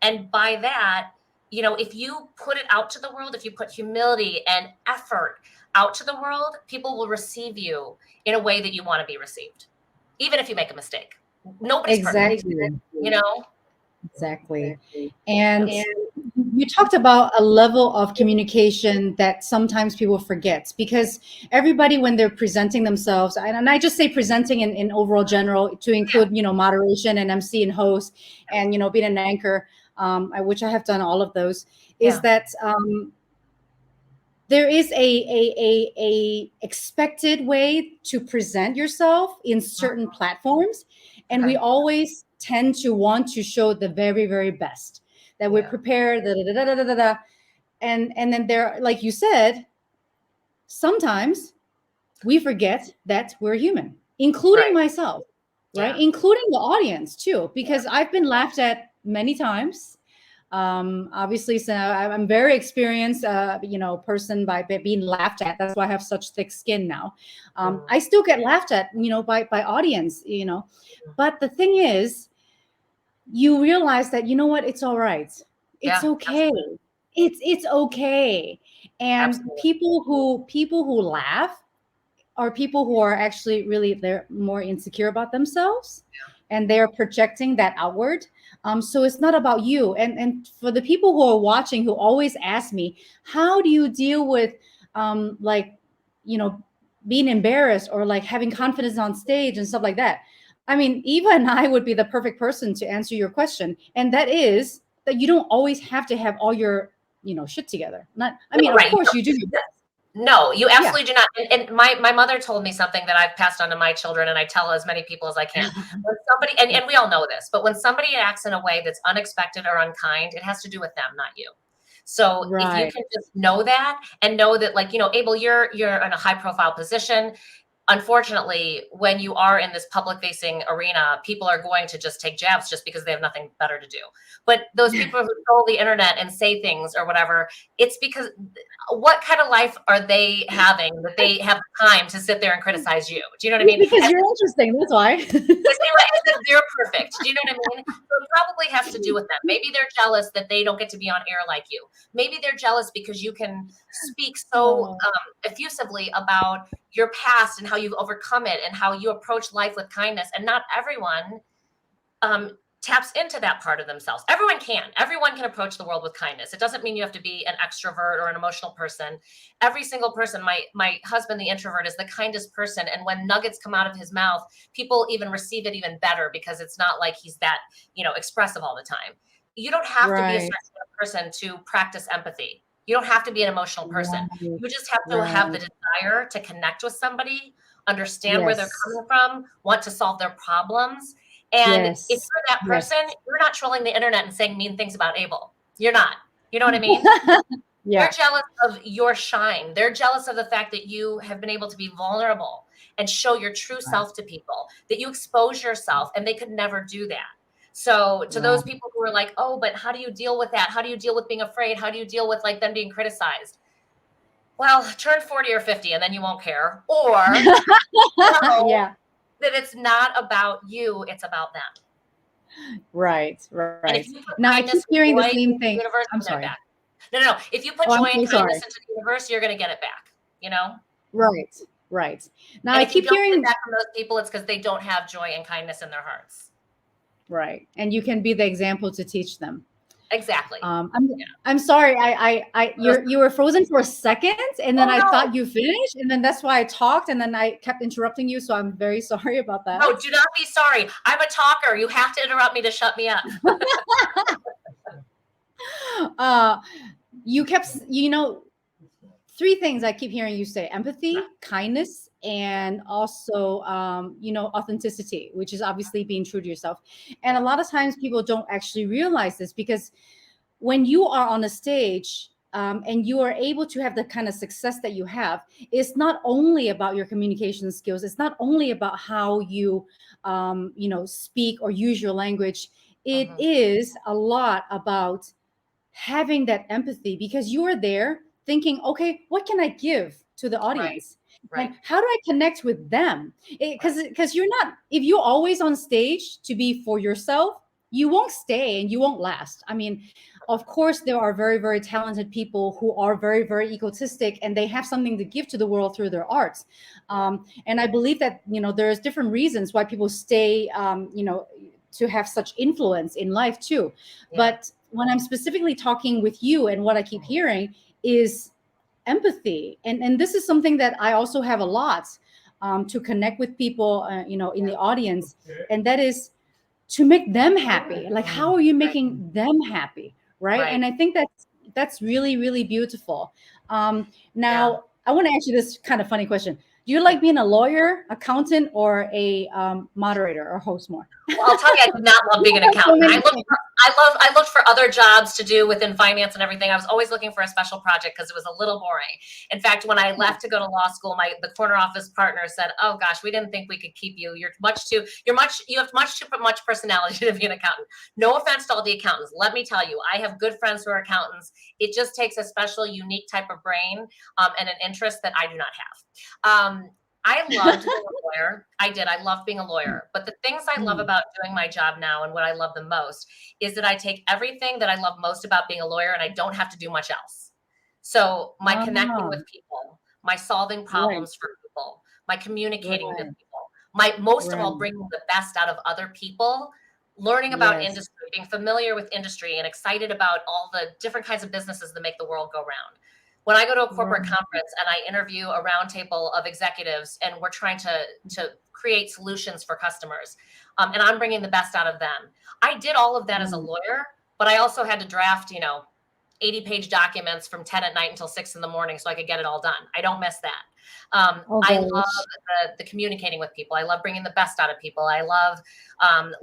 Speaker 2: And by that, if you put it out to the world, if you put humility and effort out to the world, people will receive you in a way that you want to be received, even if you make a mistake. Nobody's perfect,
Speaker 1: Exactly. And you talked about a level of communication that sometimes people forget, because everybody, when they're presenting themselves, and I just say presenting in overall general to include, moderation and MC and host and, being an anchor, which I have done all of those, is that there is a expected way to present yourself in certain platforms, and we
Speaker 2: Okay.
Speaker 1: always tend to want to show the very, very best, that we're
Speaker 2: Yeah.
Speaker 1: prepared, da, da, da, da, da, da, da. And then there, like you said, sometimes we forget that we're human, including
Speaker 2: Right.
Speaker 1: myself, right?
Speaker 2: Yeah.
Speaker 1: Including the audience too, because I've been laughed at many times. Obviously, so I'm very experienced, person by being laughed at. That's why I have such thick skin now.
Speaker 2: Mm.
Speaker 1: I still get laughed at, by audience, But the thing is, you realize that, you know what, it's all right. It's
Speaker 2: Yeah.
Speaker 1: okay.
Speaker 2: Absolutely.
Speaker 1: It's okay. And
Speaker 2: Absolutely.
Speaker 1: people who laugh are people who are actually really, they're more insecure about themselves, and they're projecting that outward. So it's not about you. And for the people who are watching, who always ask me, how do you deal with like, you know being embarrassed, or like having confidence on stage and stuff like that? I mean, Eva and I would be the perfect person to answer your question, and that is that you don't always have to have all your shit together. Not, I mean,
Speaker 2: No,
Speaker 1: of
Speaker 2: right.
Speaker 1: course you do your best.
Speaker 2: No, you
Speaker 1: Yeah.
Speaker 2: absolutely do not. And my mother told me something that I've passed on to my children, and I tell as many people as I can. When somebody, and we all know this, but when somebody acts in a way that's unexpected or unkind, it has to do with them, not you. So if you
Speaker 1: Right.
Speaker 2: can just know that, and know that, like, Abel, you're in a high profile position. Unfortunately, when you are in this public facing arena, people are going to just take jabs just because they have nothing better to do. But those people who troll the internet and say things or whatever, it's because, what kind of life are they having that they have time to sit there and criticize you? Do you know what I mean?
Speaker 1: Because you're interesting. That's why.
Speaker 2: They're perfect. Do you know what I mean? So it probably has to do with them. Maybe they're jealous that they don't get to be on air like you. Maybe they're jealous because you can speak so
Speaker 1: Oh,
Speaker 2: effusively about your past and how you've overcome it and how you approach life with kindness. And not everyone taps into that part of themselves. Everyone can approach the world with kindness. It doesn't mean you have to be an extrovert or an emotional person. Every single person, my husband, the introvert, is the kindest person. And when nuggets come out of his mouth, people even receive it even better, because it's not like he's that, expressive all the time. You don't have to be a
Speaker 1: right.
Speaker 2: certain kind of person to practice empathy. You don't have to be an emotional person.
Speaker 1: Right.
Speaker 2: You just have to have the
Speaker 1: Right.
Speaker 2: desire to connect with somebody, understand where they're
Speaker 1: Yes.
Speaker 2: coming from, want to solve their problems. And if
Speaker 1: Yes.
Speaker 2: you're that
Speaker 1: Yes.
Speaker 2: person, you're not trolling the internet and saying mean things about Abel. You're not. You know what I mean? They're
Speaker 1: Yeah.
Speaker 2: jealous of your shine. They're jealous of the fact that you have been able to be vulnerable and show your true self to people, that you expose yourself, and they could never do that. So to those
Speaker 1: Right.
Speaker 2: people who are like, oh, but how do you deal with that? How do you deal with being afraid? How do you deal with, like, them being criticized? Well, turn 40 or 50 and then you won't care. Or know
Speaker 1: Yeah.
Speaker 2: that it's not about you, it's about them.
Speaker 1: Right.
Speaker 2: And if
Speaker 1: Right.
Speaker 2: you put
Speaker 1: Now I
Speaker 2: kindness
Speaker 1: keep
Speaker 2: and
Speaker 1: hearing the
Speaker 2: joy
Speaker 1: same
Speaker 2: into the
Speaker 1: thing.
Speaker 2: universe,
Speaker 1: I'm
Speaker 2: you'll get it
Speaker 1: sorry.
Speaker 2: back. No. If you put
Speaker 1: Oh, I'm
Speaker 2: joy and
Speaker 1: so
Speaker 2: kindness
Speaker 1: sorry.
Speaker 2: into the universe, you're going to get it back,
Speaker 1: Right. Right. Now
Speaker 2: And
Speaker 1: I
Speaker 2: if you
Speaker 1: keep
Speaker 2: don't get it
Speaker 1: hearing.
Speaker 2: back from those people, it's because they don't have joy and kindness in their hearts.
Speaker 1: Right. And you can be the example to teach them.
Speaker 2: Exactly.
Speaker 1: I'm sorry. You were frozen for a second, and then
Speaker 2: Oh,
Speaker 1: I
Speaker 2: no.
Speaker 1: thought you finished, and then that's why I talked, and then I kept interrupting you. So I'm very sorry about that.
Speaker 2: No, do not be sorry. I'm a talker. You have to interrupt me to shut me up.
Speaker 1: You kept, three things I keep hearing you say: empathy, kindness, and also, authenticity, which is obviously being true to yourself. And a lot of times people don't actually realize this, because when you are on a stage, and you are able to have the kind of success that you have, it's not only about your communication skills. It's not only about how you, speak or use your language. It
Speaker 2: Mhm.
Speaker 1: is a lot about having that empathy, because you are there thinking, okay, what can I give to the
Speaker 2: Right.
Speaker 1: audience? And
Speaker 2: Right.
Speaker 1: how do I connect with them? Because
Speaker 2: Right.
Speaker 1: you're not, if you're always on stage to be for yourself, you won't stay and you won't last. I mean, of course, there are very, very talented people who are very, very egotistic, and they have something to give to the world through their arts. And I believe that, there's different reasons why people stay, to have such influence in life too.
Speaker 2: Yeah.
Speaker 1: But when I'm specifically talking with you, and what I keep hearing is empathy. And this is something that I also have a lot, to connect with people, in the audience. And that is to make them happy. Like, how are you
Speaker 2: Right.
Speaker 1: making them happy? Right.
Speaker 2: Right.
Speaker 1: And I think that's really, really beautiful. Now, I want to ask you this kind of funny question. Do you like being a lawyer, accountant, or a moderator or host more?
Speaker 2: Well, I'll tell you, I did not love being an accountant. I looked for other jobs to do within finance and everything. I was always looking for a special project because it was a little boring. In fact, when I left to go to law school, the corner office partner said, "Oh gosh, we didn't think we could keep you. You have much too much personality to be an accountant." No offense to all the accountants. Let me tell you, I have good friends who are accountants. It just takes a special, unique type of brain and an interest that I do not have. I loved being a lawyer. I did. I loved being a lawyer. But the things I love about doing my job now and what I love the most is that I take everything that I love most about being a lawyer and I don't have to do much else. So my connecting with people, my solving problems for people, my communicating to people, my most of all bringing the best out of other people, learning about industry, being familiar with industry and excited about all the different kinds of businesses that make the world go round. When I go to a corporate conference and I interview a roundtable of executives and we're trying to create solutions for customers, and I'm bringing the best out of them. I did all of that as a lawyer, but I also had to draft, 80-page documents from 10 at night until 6 in the morning so I could get it all done. I don't miss that. I love the communicating with people. I love bringing the best out of people. I love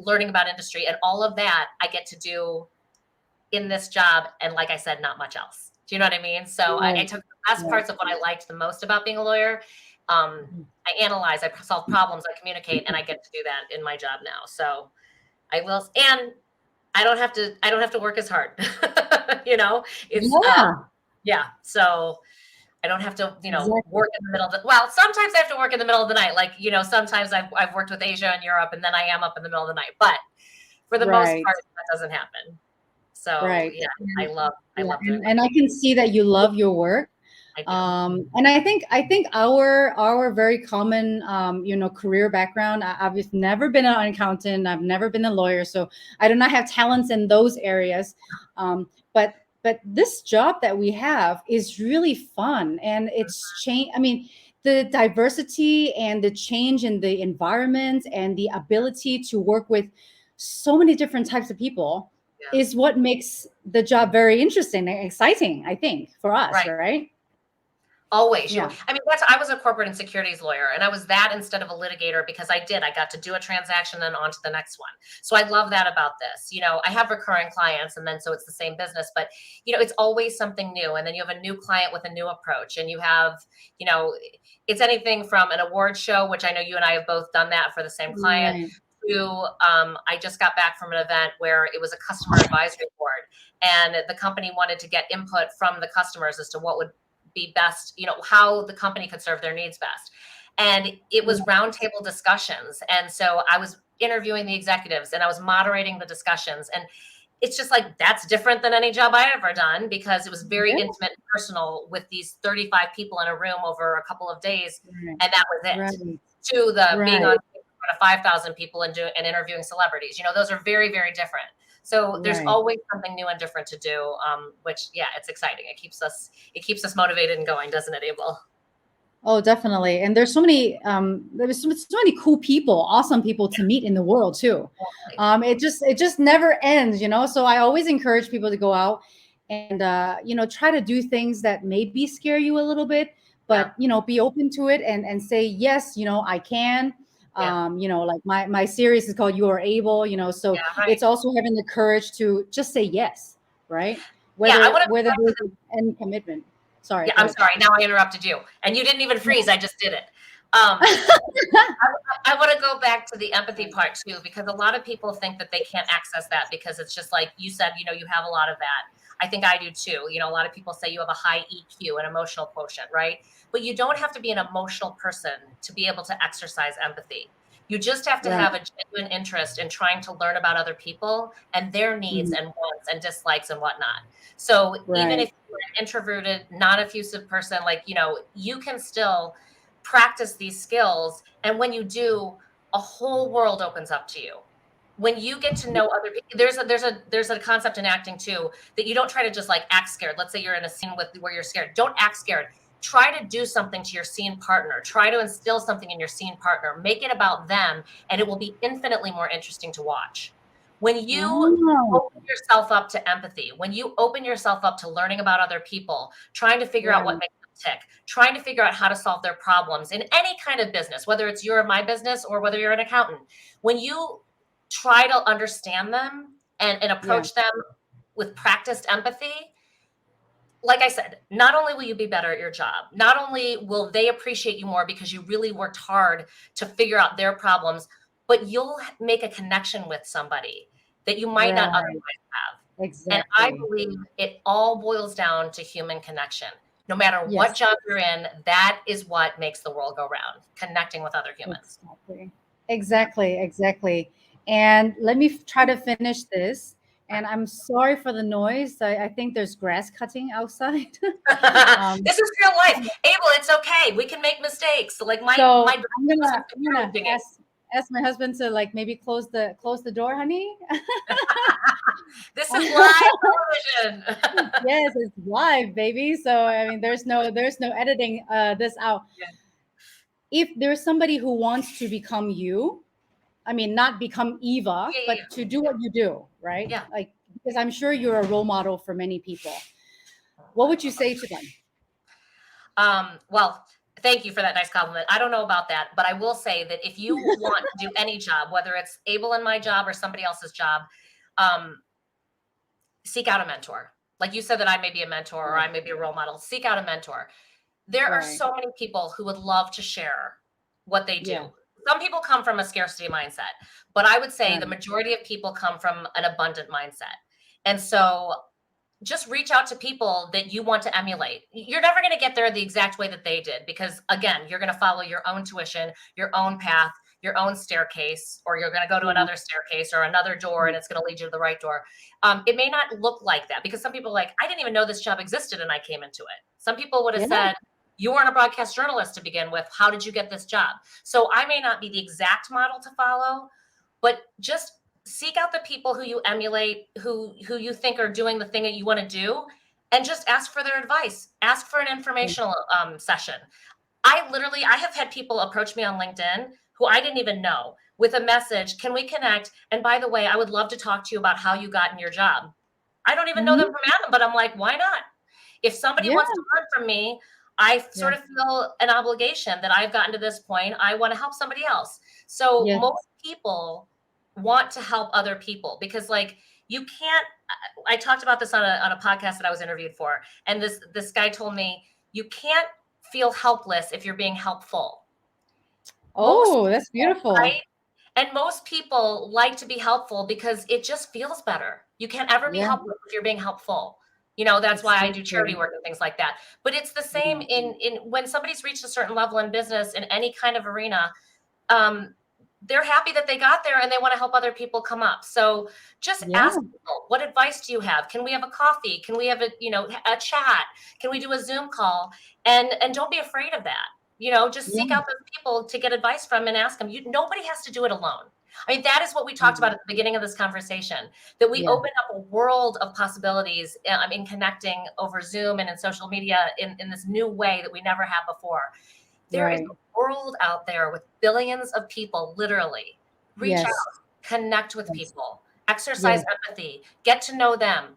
Speaker 2: learning about industry, and all of that I get to do in this job. And like I said, not much else. Do you know what I mean? So I took the best parts of what I liked the most about being a lawyer. I analyze, I solve problems, I communicate, and I get to do that in my job now. So I will, and I don't have to work as hard. So I don't have to, work in the middle of well, sometimes I have to work in the middle of the night. Like, sometimes I've worked with Asia and Europe, and then I am up in the middle of the night. But for the most part, that doesn't happen. So I love doing
Speaker 1: and I can see that you love your work. And I think our very common career background. I've never been an accountant. I've never been a lawyer, so I do not have talents in those areas. But this job that we have is really fun, and it's change. I mean, the diversity and the change in the environment and the ability to work with so many different types of people is what makes the job very interesting and exciting, I think, for us, right?
Speaker 2: Always. I mean, I was a corporate and securities lawyer, and I was that instead of a litigator because I got to do a transaction and on to the next one. So I love that about this. I have recurring clients, and then so it's the same business, but it's always something new. And then you have a new client with a new approach, and you have, it's anything from an award show, which I know you and I have both done that for the same client. I just got back from an event where it was a customer advisory board, and the company wanted to get input from the customers as to what would be best, how the company could serve their needs best. And it was roundtable discussions. And so I was interviewing the executives and I was moderating the discussions. And it's just like, that's different than any job I ever done because it was very intimate and personal with these 35 people in a room over a couple of days. And that was it. To the being on 5,000 people and interviewing celebrities. Those are very, very different. So there's always something new and different to do, which, it's exciting. It keeps us motivated and going, doesn't it, Abel?
Speaker 1: Oh, definitely. And there's so many cool people, awesome people to meet in the world too. It just never ends, So I always encourage people to go out and try to do things that maybe scare you a little bit, but be open to it and say yes, I can. Like my series is called You Are Able, so it's also having the courage to just say yes, right? Whether there's any commitment. Sorry.
Speaker 2: Yeah, I'm sorry. Now I interrupted you, and you didn't even freeze. I just did it. I want to go back to the empathy part too, because a lot of people think that they can't access that because it's just like you said, you have a lot of that. I think I do too. A lot of people say you have a high EQ, an emotional quotient, right? But you don't have to be an emotional person to be able to exercise empathy. You just have to have a genuine interest in trying to learn about other people and their needs and wants and dislikes and whatnot. So even if you're an introverted, non-effusive person, like, you can still practice these skills. And when you do, a whole world opens up to you. When you get to know other people, there's a concept in acting too, that you don't try to just like act scared. Let's say you're in a scene where you're scared. Don't act scared. Try to do something to your scene partner. Try to instill something in your scene partner. Make it about them, and it will be infinitely more interesting to watch. When you
Speaker 1: Oh,
Speaker 2: open yourself up to empathy, when you open yourself up to learning about other people, trying to figure out what
Speaker 1: right.
Speaker 2: makes them tick, trying to figure out how to solve their problems in any kind of business, whether it's your or my business or whether you're an accountant, when you try to understand them and
Speaker 1: Yeah,
Speaker 2: approach them with practiced empathy, like I said, not only will you be better at your job, not only will they appreciate you more because you really worked hard to figure out their problems, but you'll make a connection with somebody that you might not
Speaker 1: right.
Speaker 2: otherwise have. And I
Speaker 1: Exactly.
Speaker 2: believe it all boils down to human connection. No matter what
Speaker 1: Yes,
Speaker 2: job you're in, that is what makes the world go round, connecting with other humans.
Speaker 1: exactly. Exactly, exactly. And let me try to finish this. And I'm sorry for the noise. I think there's grass cutting outside. um,
Speaker 2: This is real life. Abel, it's okay. We can make mistakes. Like my
Speaker 1: so
Speaker 2: daughter was
Speaker 1: I'm gonna
Speaker 2: encouraging it.
Speaker 1: ask my husband to like maybe close the door, honey.
Speaker 2: This is live television.
Speaker 1: Yes, it's live, baby. So I mean, there's no editing this out.
Speaker 2: Yeah.
Speaker 1: If there's somebody who wants to become you, I mean, not become Eva,
Speaker 2: Yeah, yeah,
Speaker 1: but to do what you do, right?
Speaker 2: yeah.
Speaker 1: Like, because I'm sure you're a role model for many people. What would you say to them?
Speaker 2: Well, thank you for that nice compliment. I don't know about that, but I will say that if you want to do any job, whether it's Abel in my job or somebody else's job, um, seek out a mentor. Like you said that I may be a mentor or I
Speaker 1: Right,
Speaker 2: may be a role model. Seek out a mentor. There are
Speaker 1: right.
Speaker 2: so many people who would love to share what they do.
Speaker 1: Yeah,
Speaker 2: Some people come from a scarcity mindset, but I would say the
Speaker 1: right.
Speaker 2: majority of people come from an abundant mindset. And so just reach out to people that you want to emulate. You're never going to get there the exact way that they did because, again, you're going to follow your own tuition, your own path, your own staircase, or you're going to go to
Speaker 1: Yeah,
Speaker 2: another staircase or another door
Speaker 1: yeah,
Speaker 2: and it's going to lead you to the right door. It may not look like that because some people are like, I didn't even know this job existed and I came into it. Some people would have
Speaker 1: yeah,
Speaker 2: said, you weren't a broadcast journalist to begin with. How did you get this job? So I may not be the exact model to follow, but just seek out the people who you emulate, who you think are doing the thing that you want to do, and just ask for their advice. Ask for an
Speaker 1: yeah.
Speaker 2: informational session. I have had people approach me on LinkedIn who I didn't even know with a message, can we connect? And by the way, I would love to talk to you about how you got in your job. I don't even know them
Speaker 1: Mhm.
Speaker 2: from Adam, but I'm like, why not? If somebody
Speaker 1: Yeah,
Speaker 2: wants to learn from me, I
Speaker 1: yeah,
Speaker 2: sort of feel an obligation that I've gotten to this point. I want to help somebody else. So
Speaker 1: yes,
Speaker 2: most people want to help other people because like you can't I talked about this on a podcast that I was interviewed for, and this guy told me you can't feel helpless if you're being helpful. Most
Speaker 1: oh, that's
Speaker 2: people,
Speaker 1: beautiful.
Speaker 2: right? And most people like to be helpful because it just feels better. You can't ever be
Speaker 1: Yeah,
Speaker 2: helpful if you're being helpful. You know, that's why I do charity
Speaker 1: exactly.
Speaker 2: work and things like that. But it's the same
Speaker 1: Yeah,
Speaker 2: in when somebody's reached a certain level in business in any kind of arena, um, they're happy that they got there and they want to help other people come up. So just
Speaker 1: yeah,
Speaker 2: ask people, what advice do you have? Can we have a coffee? Can we have a chat? Can we do a Zoom call? And don't be afraid of that. Just seek
Speaker 1: yeah,
Speaker 2: out those people to get advice from and ask them. Nobody has to do it alone. I mean, that is what we talked about
Speaker 1: right.
Speaker 2: at the beginning of this conversation, that we
Speaker 1: Yeah,
Speaker 2: open up a world of possibilities in connecting over Zoom and in social media in this new way that we never have before. There is
Speaker 1: right.
Speaker 2: a world out there with billions of people, literally. Reach out,
Speaker 1: Yes,
Speaker 2: connect with
Speaker 1: yes,
Speaker 2: people, exercise
Speaker 1: yes,
Speaker 2: empathy, get to know them.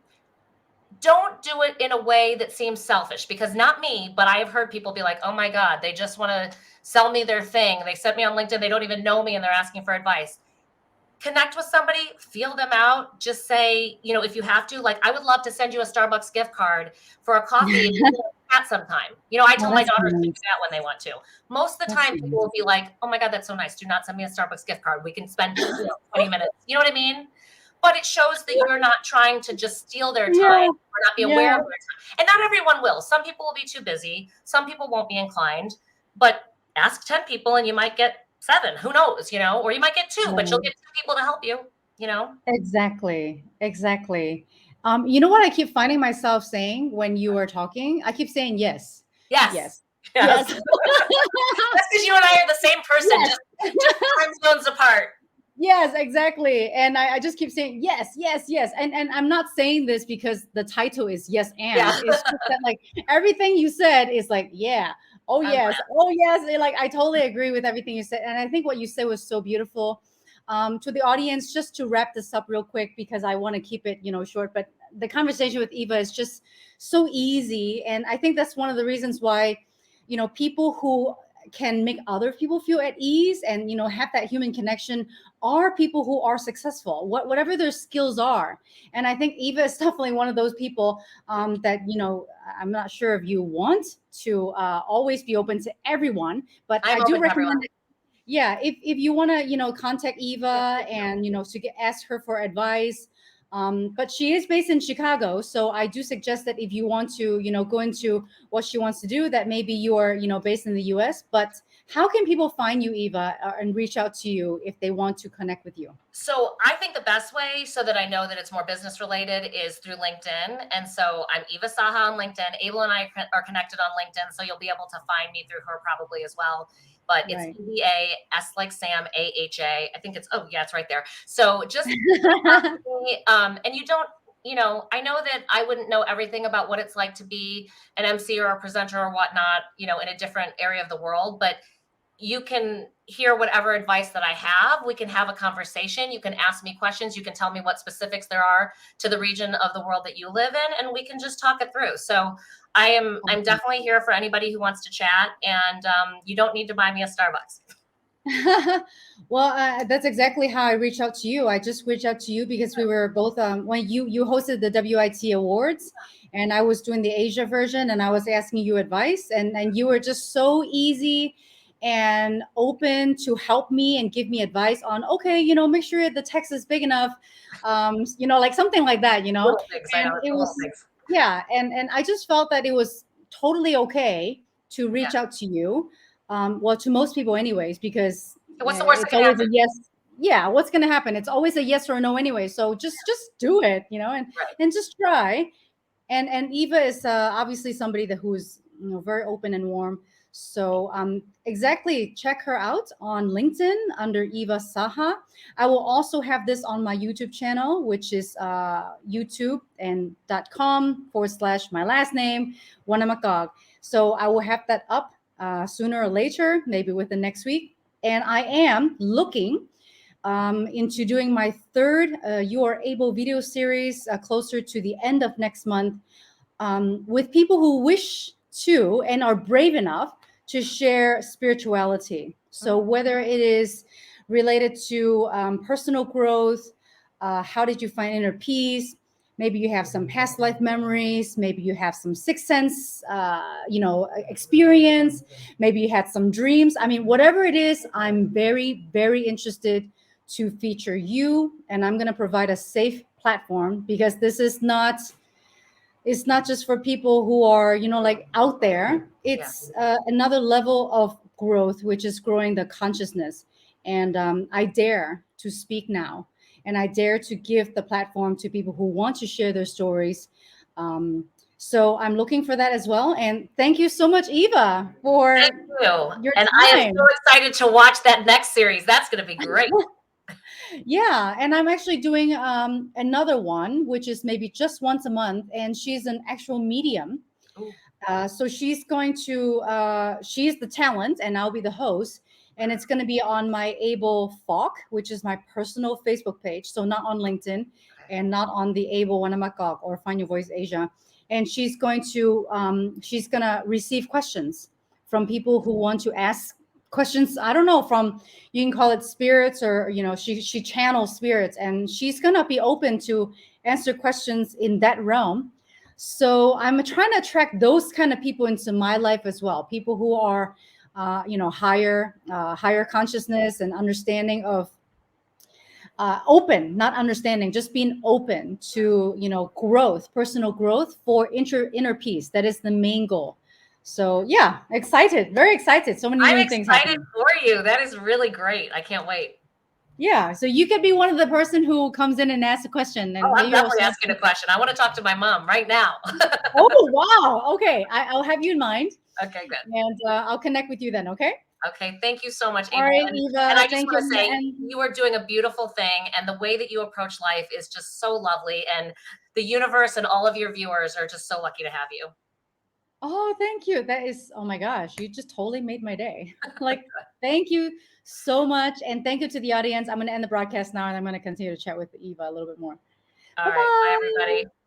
Speaker 2: Don't do it in a way that seems selfish because not me, but I have heard people be like, oh my God, they just want to sell me their thing. They sent me on LinkedIn, they don't even know me and they're asking for advice. Connect with somebody, feel them out. Just say, if you have to, like, I would love to send you a Starbucks gift card for a coffee and you can chat sometime. I
Speaker 1: oh,
Speaker 2: tell my
Speaker 1: that's
Speaker 2: daughters to do
Speaker 1: nice.
Speaker 2: that when they want to. Most of the
Speaker 1: That's
Speaker 2: time, people
Speaker 1: nice.
Speaker 2: will be like, oh my God, that's so nice. Do not send me a Starbucks gift card. We can spend 20 minutes. You know what I mean? But it shows that you're not trying to just steal their time
Speaker 1: Yeah,
Speaker 2: or not be aware
Speaker 1: yeah,
Speaker 2: of their time. And not everyone will. Some people will be too busy. Some people won't be inclined. But ask 10 people and you might get 7. Who knows, or you might get 2, but you'll
Speaker 1: yeah.
Speaker 2: get 2 people to help you.
Speaker 1: Exactly, exactly. You know what I keep finding myself saying when you are talking? I keep saying yes,
Speaker 2: Yes.
Speaker 1: yes,
Speaker 2: Yes.
Speaker 1: yes,
Speaker 2: That's because you and I are the same person,
Speaker 1: yes,
Speaker 2: just time zones apart.
Speaker 1: yes, exactly. And I just keep saying yes, yes, yes. And I'm not saying this because the title is yes and
Speaker 2: Yeah.
Speaker 1: it's just that like everything you said is like, yeah,
Speaker 2: I'm glad.
Speaker 1: oh yes. Like I totally agree with everything you said. And I think what you said was so beautiful. to the audience, just to wrap this up real quick, because I want to keep it, short. But the conversation with Eva is just so easy, and I think that's one of the reasons why, people who can make other people feel at ease and have that human connection are people who are successful, whatever their skills are. And I think Eva is definitely one of those people that I'm not sure if you want to always be open to everyone, but
Speaker 2: I'm
Speaker 1: I do
Speaker 2: open to everyone.
Speaker 1: recommend it. Yeah, if you want to contact Eva and to ask her for advice. But she is based in Chicago, so I do suggest that if you want to go into what she wants to do, that maybe you are based in the US. But how can people find you, Eva, and reach out to you if they want to connect with you?
Speaker 2: So I think the best way, so that I know that it's more business related, is through LinkedIn. And so I'm Eva Saha on LinkedIn. Abel and I are connected on LinkedIn, so you'll be able to find me through her probably as well. But it's
Speaker 1: Right.
Speaker 2: EVA, S like Sam, AHA. I think it's, oh yeah, it's right there. So just, and you don't, I know that I wouldn't know everything about what it's like to be an MC or a presenter or whatnot, in a different area of the world, but you can hear whatever advice that I have. We can have a conversation. You can ask me questions. You can tell me what specifics there are to the region of the world that you live in, and we can just talk it through. So I'm definitely here for anybody who wants to chat, and you don't need to buy me a Starbucks.
Speaker 1: Well, that's exactly how I reached out to you. I just reached out to you because we were both when you hosted the WIT Awards, and I was doing the Asia version, and I was asking you advice, and you were just so easy and open to help me and give me advice on, okay, make sure the text is big enough, like something like that,
Speaker 2: Little things, I
Speaker 1: and
Speaker 2: know, it's
Speaker 1: it
Speaker 2: the little
Speaker 1: was,
Speaker 2: things.
Speaker 1: yeah, and I just felt that it was totally okay to reach out to you. Well, to most people anyways, because
Speaker 2: What's the worst that
Speaker 1: it's
Speaker 2: can
Speaker 1: always a
Speaker 2: happen?
Speaker 1: yes. Yeah, what's going to happen? It's always a yes or a no anyway. So just do it,
Speaker 2: Right.
Speaker 1: and just try. And Eva is obviously somebody that who's very open and warm. So exactly, check her out on LinkedIn under Eva Saha. I will also have this on my YouTube channel, which is YouTube and .com/, my last name, Wanamakok. So I will have that up sooner or later, maybe within next week. And I am looking into doing my third You Are Able video series closer to the end of next month, with people who wish to and are brave enough to share spirituality. So whether it is related to personal growth, how did you find inner peace? Maybe you have some past life memories. Maybe you have some sixth sense, experience. Maybe you had some dreams. I mean, whatever it is, I'm very, very interested to feature you, and I'm going to provide a safe platform, because this is not, it's not just for people who are like out there. It's another level of growth, which is growing the consciousness. And I dare to speak now, and I dare to give the platform to people who want to share their stories. So I'm looking for that as well. And thank you so much, Eva, for
Speaker 2: Thank you.
Speaker 1: your
Speaker 2: And I am
Speaker 1: time.
Speaker 2: so excited to watch that next series. That's going to be great.
Speaker 1: Yeah, and I'm actually doing another one, which is maybe just once a month, and she's an actual medium. So she's going to she's the talent, and I'll be the host, and it's going to be on my Able Falk, which is my personal Facebook page, so not on LinkedIn and not on the Able Wanamakok or Find Your Voice Asia. And she's going to receive questions from people who want to ask questions. I don't know, from, you can call it spirits, or she channels spirits, and she's gonna be open to answer questions in that realm. So I'm trying to attract those kind of people into my life as well, people who are higher consciousness and understanding of open, not understanding, just being open to growth, personal growth for inner peace. That is the main goal. So yeah, excited, very excited. So many
Speaker 2: I'm
Speaker 1: new things
Speaker 2: excited
Speaker 1: happening.
Speaker 2: for you. That is really great. I can't wait.
Speaker 1: Yeah, so you could be one of the person who comes in and asks a question,
Speaker 2: Oh,
Speaker 1: and
Speaker 2: I'm
Speaker 1: maybe we'll
Speaker 2: definitely
Speaker 1: start.
Speaker 2: asking a question. I want to talk to my mom right now.
Speaker 1: Oh wow, okay, I'll have you in mind,
Speaker 2: Okay, good.
Speaker 1: and I'll connect with you then. Okay.
Speaker 2: Okay, thank you so much,
Speaker 1: All
Speaker 2: Abel.
Speaker 1: right,
Speaker 2: And
Speaker 1: Eva.
Speaker 2: I just
Speaker 1: Thank you.
Speaker 2: want to say
Speaker 1: And
Speaker 2: you are doing a beautiful thing, and the way that you approach life is just so lovely. And the universe and all of your viewers are just so lucky to have you.
Speaker 1: Oh, thank you. That is, oh my gosh, you just totally made my day. Like, thank you so much. And thank you to the audience. I'm going to end the broadcast now and I'm going to continue to chat with Eva a little bit more.
Speaker 2: All
Speaker 1: Bye
Speaker 2: right. Bye,
Speaker 1: bye.
Speaker 2: everybody.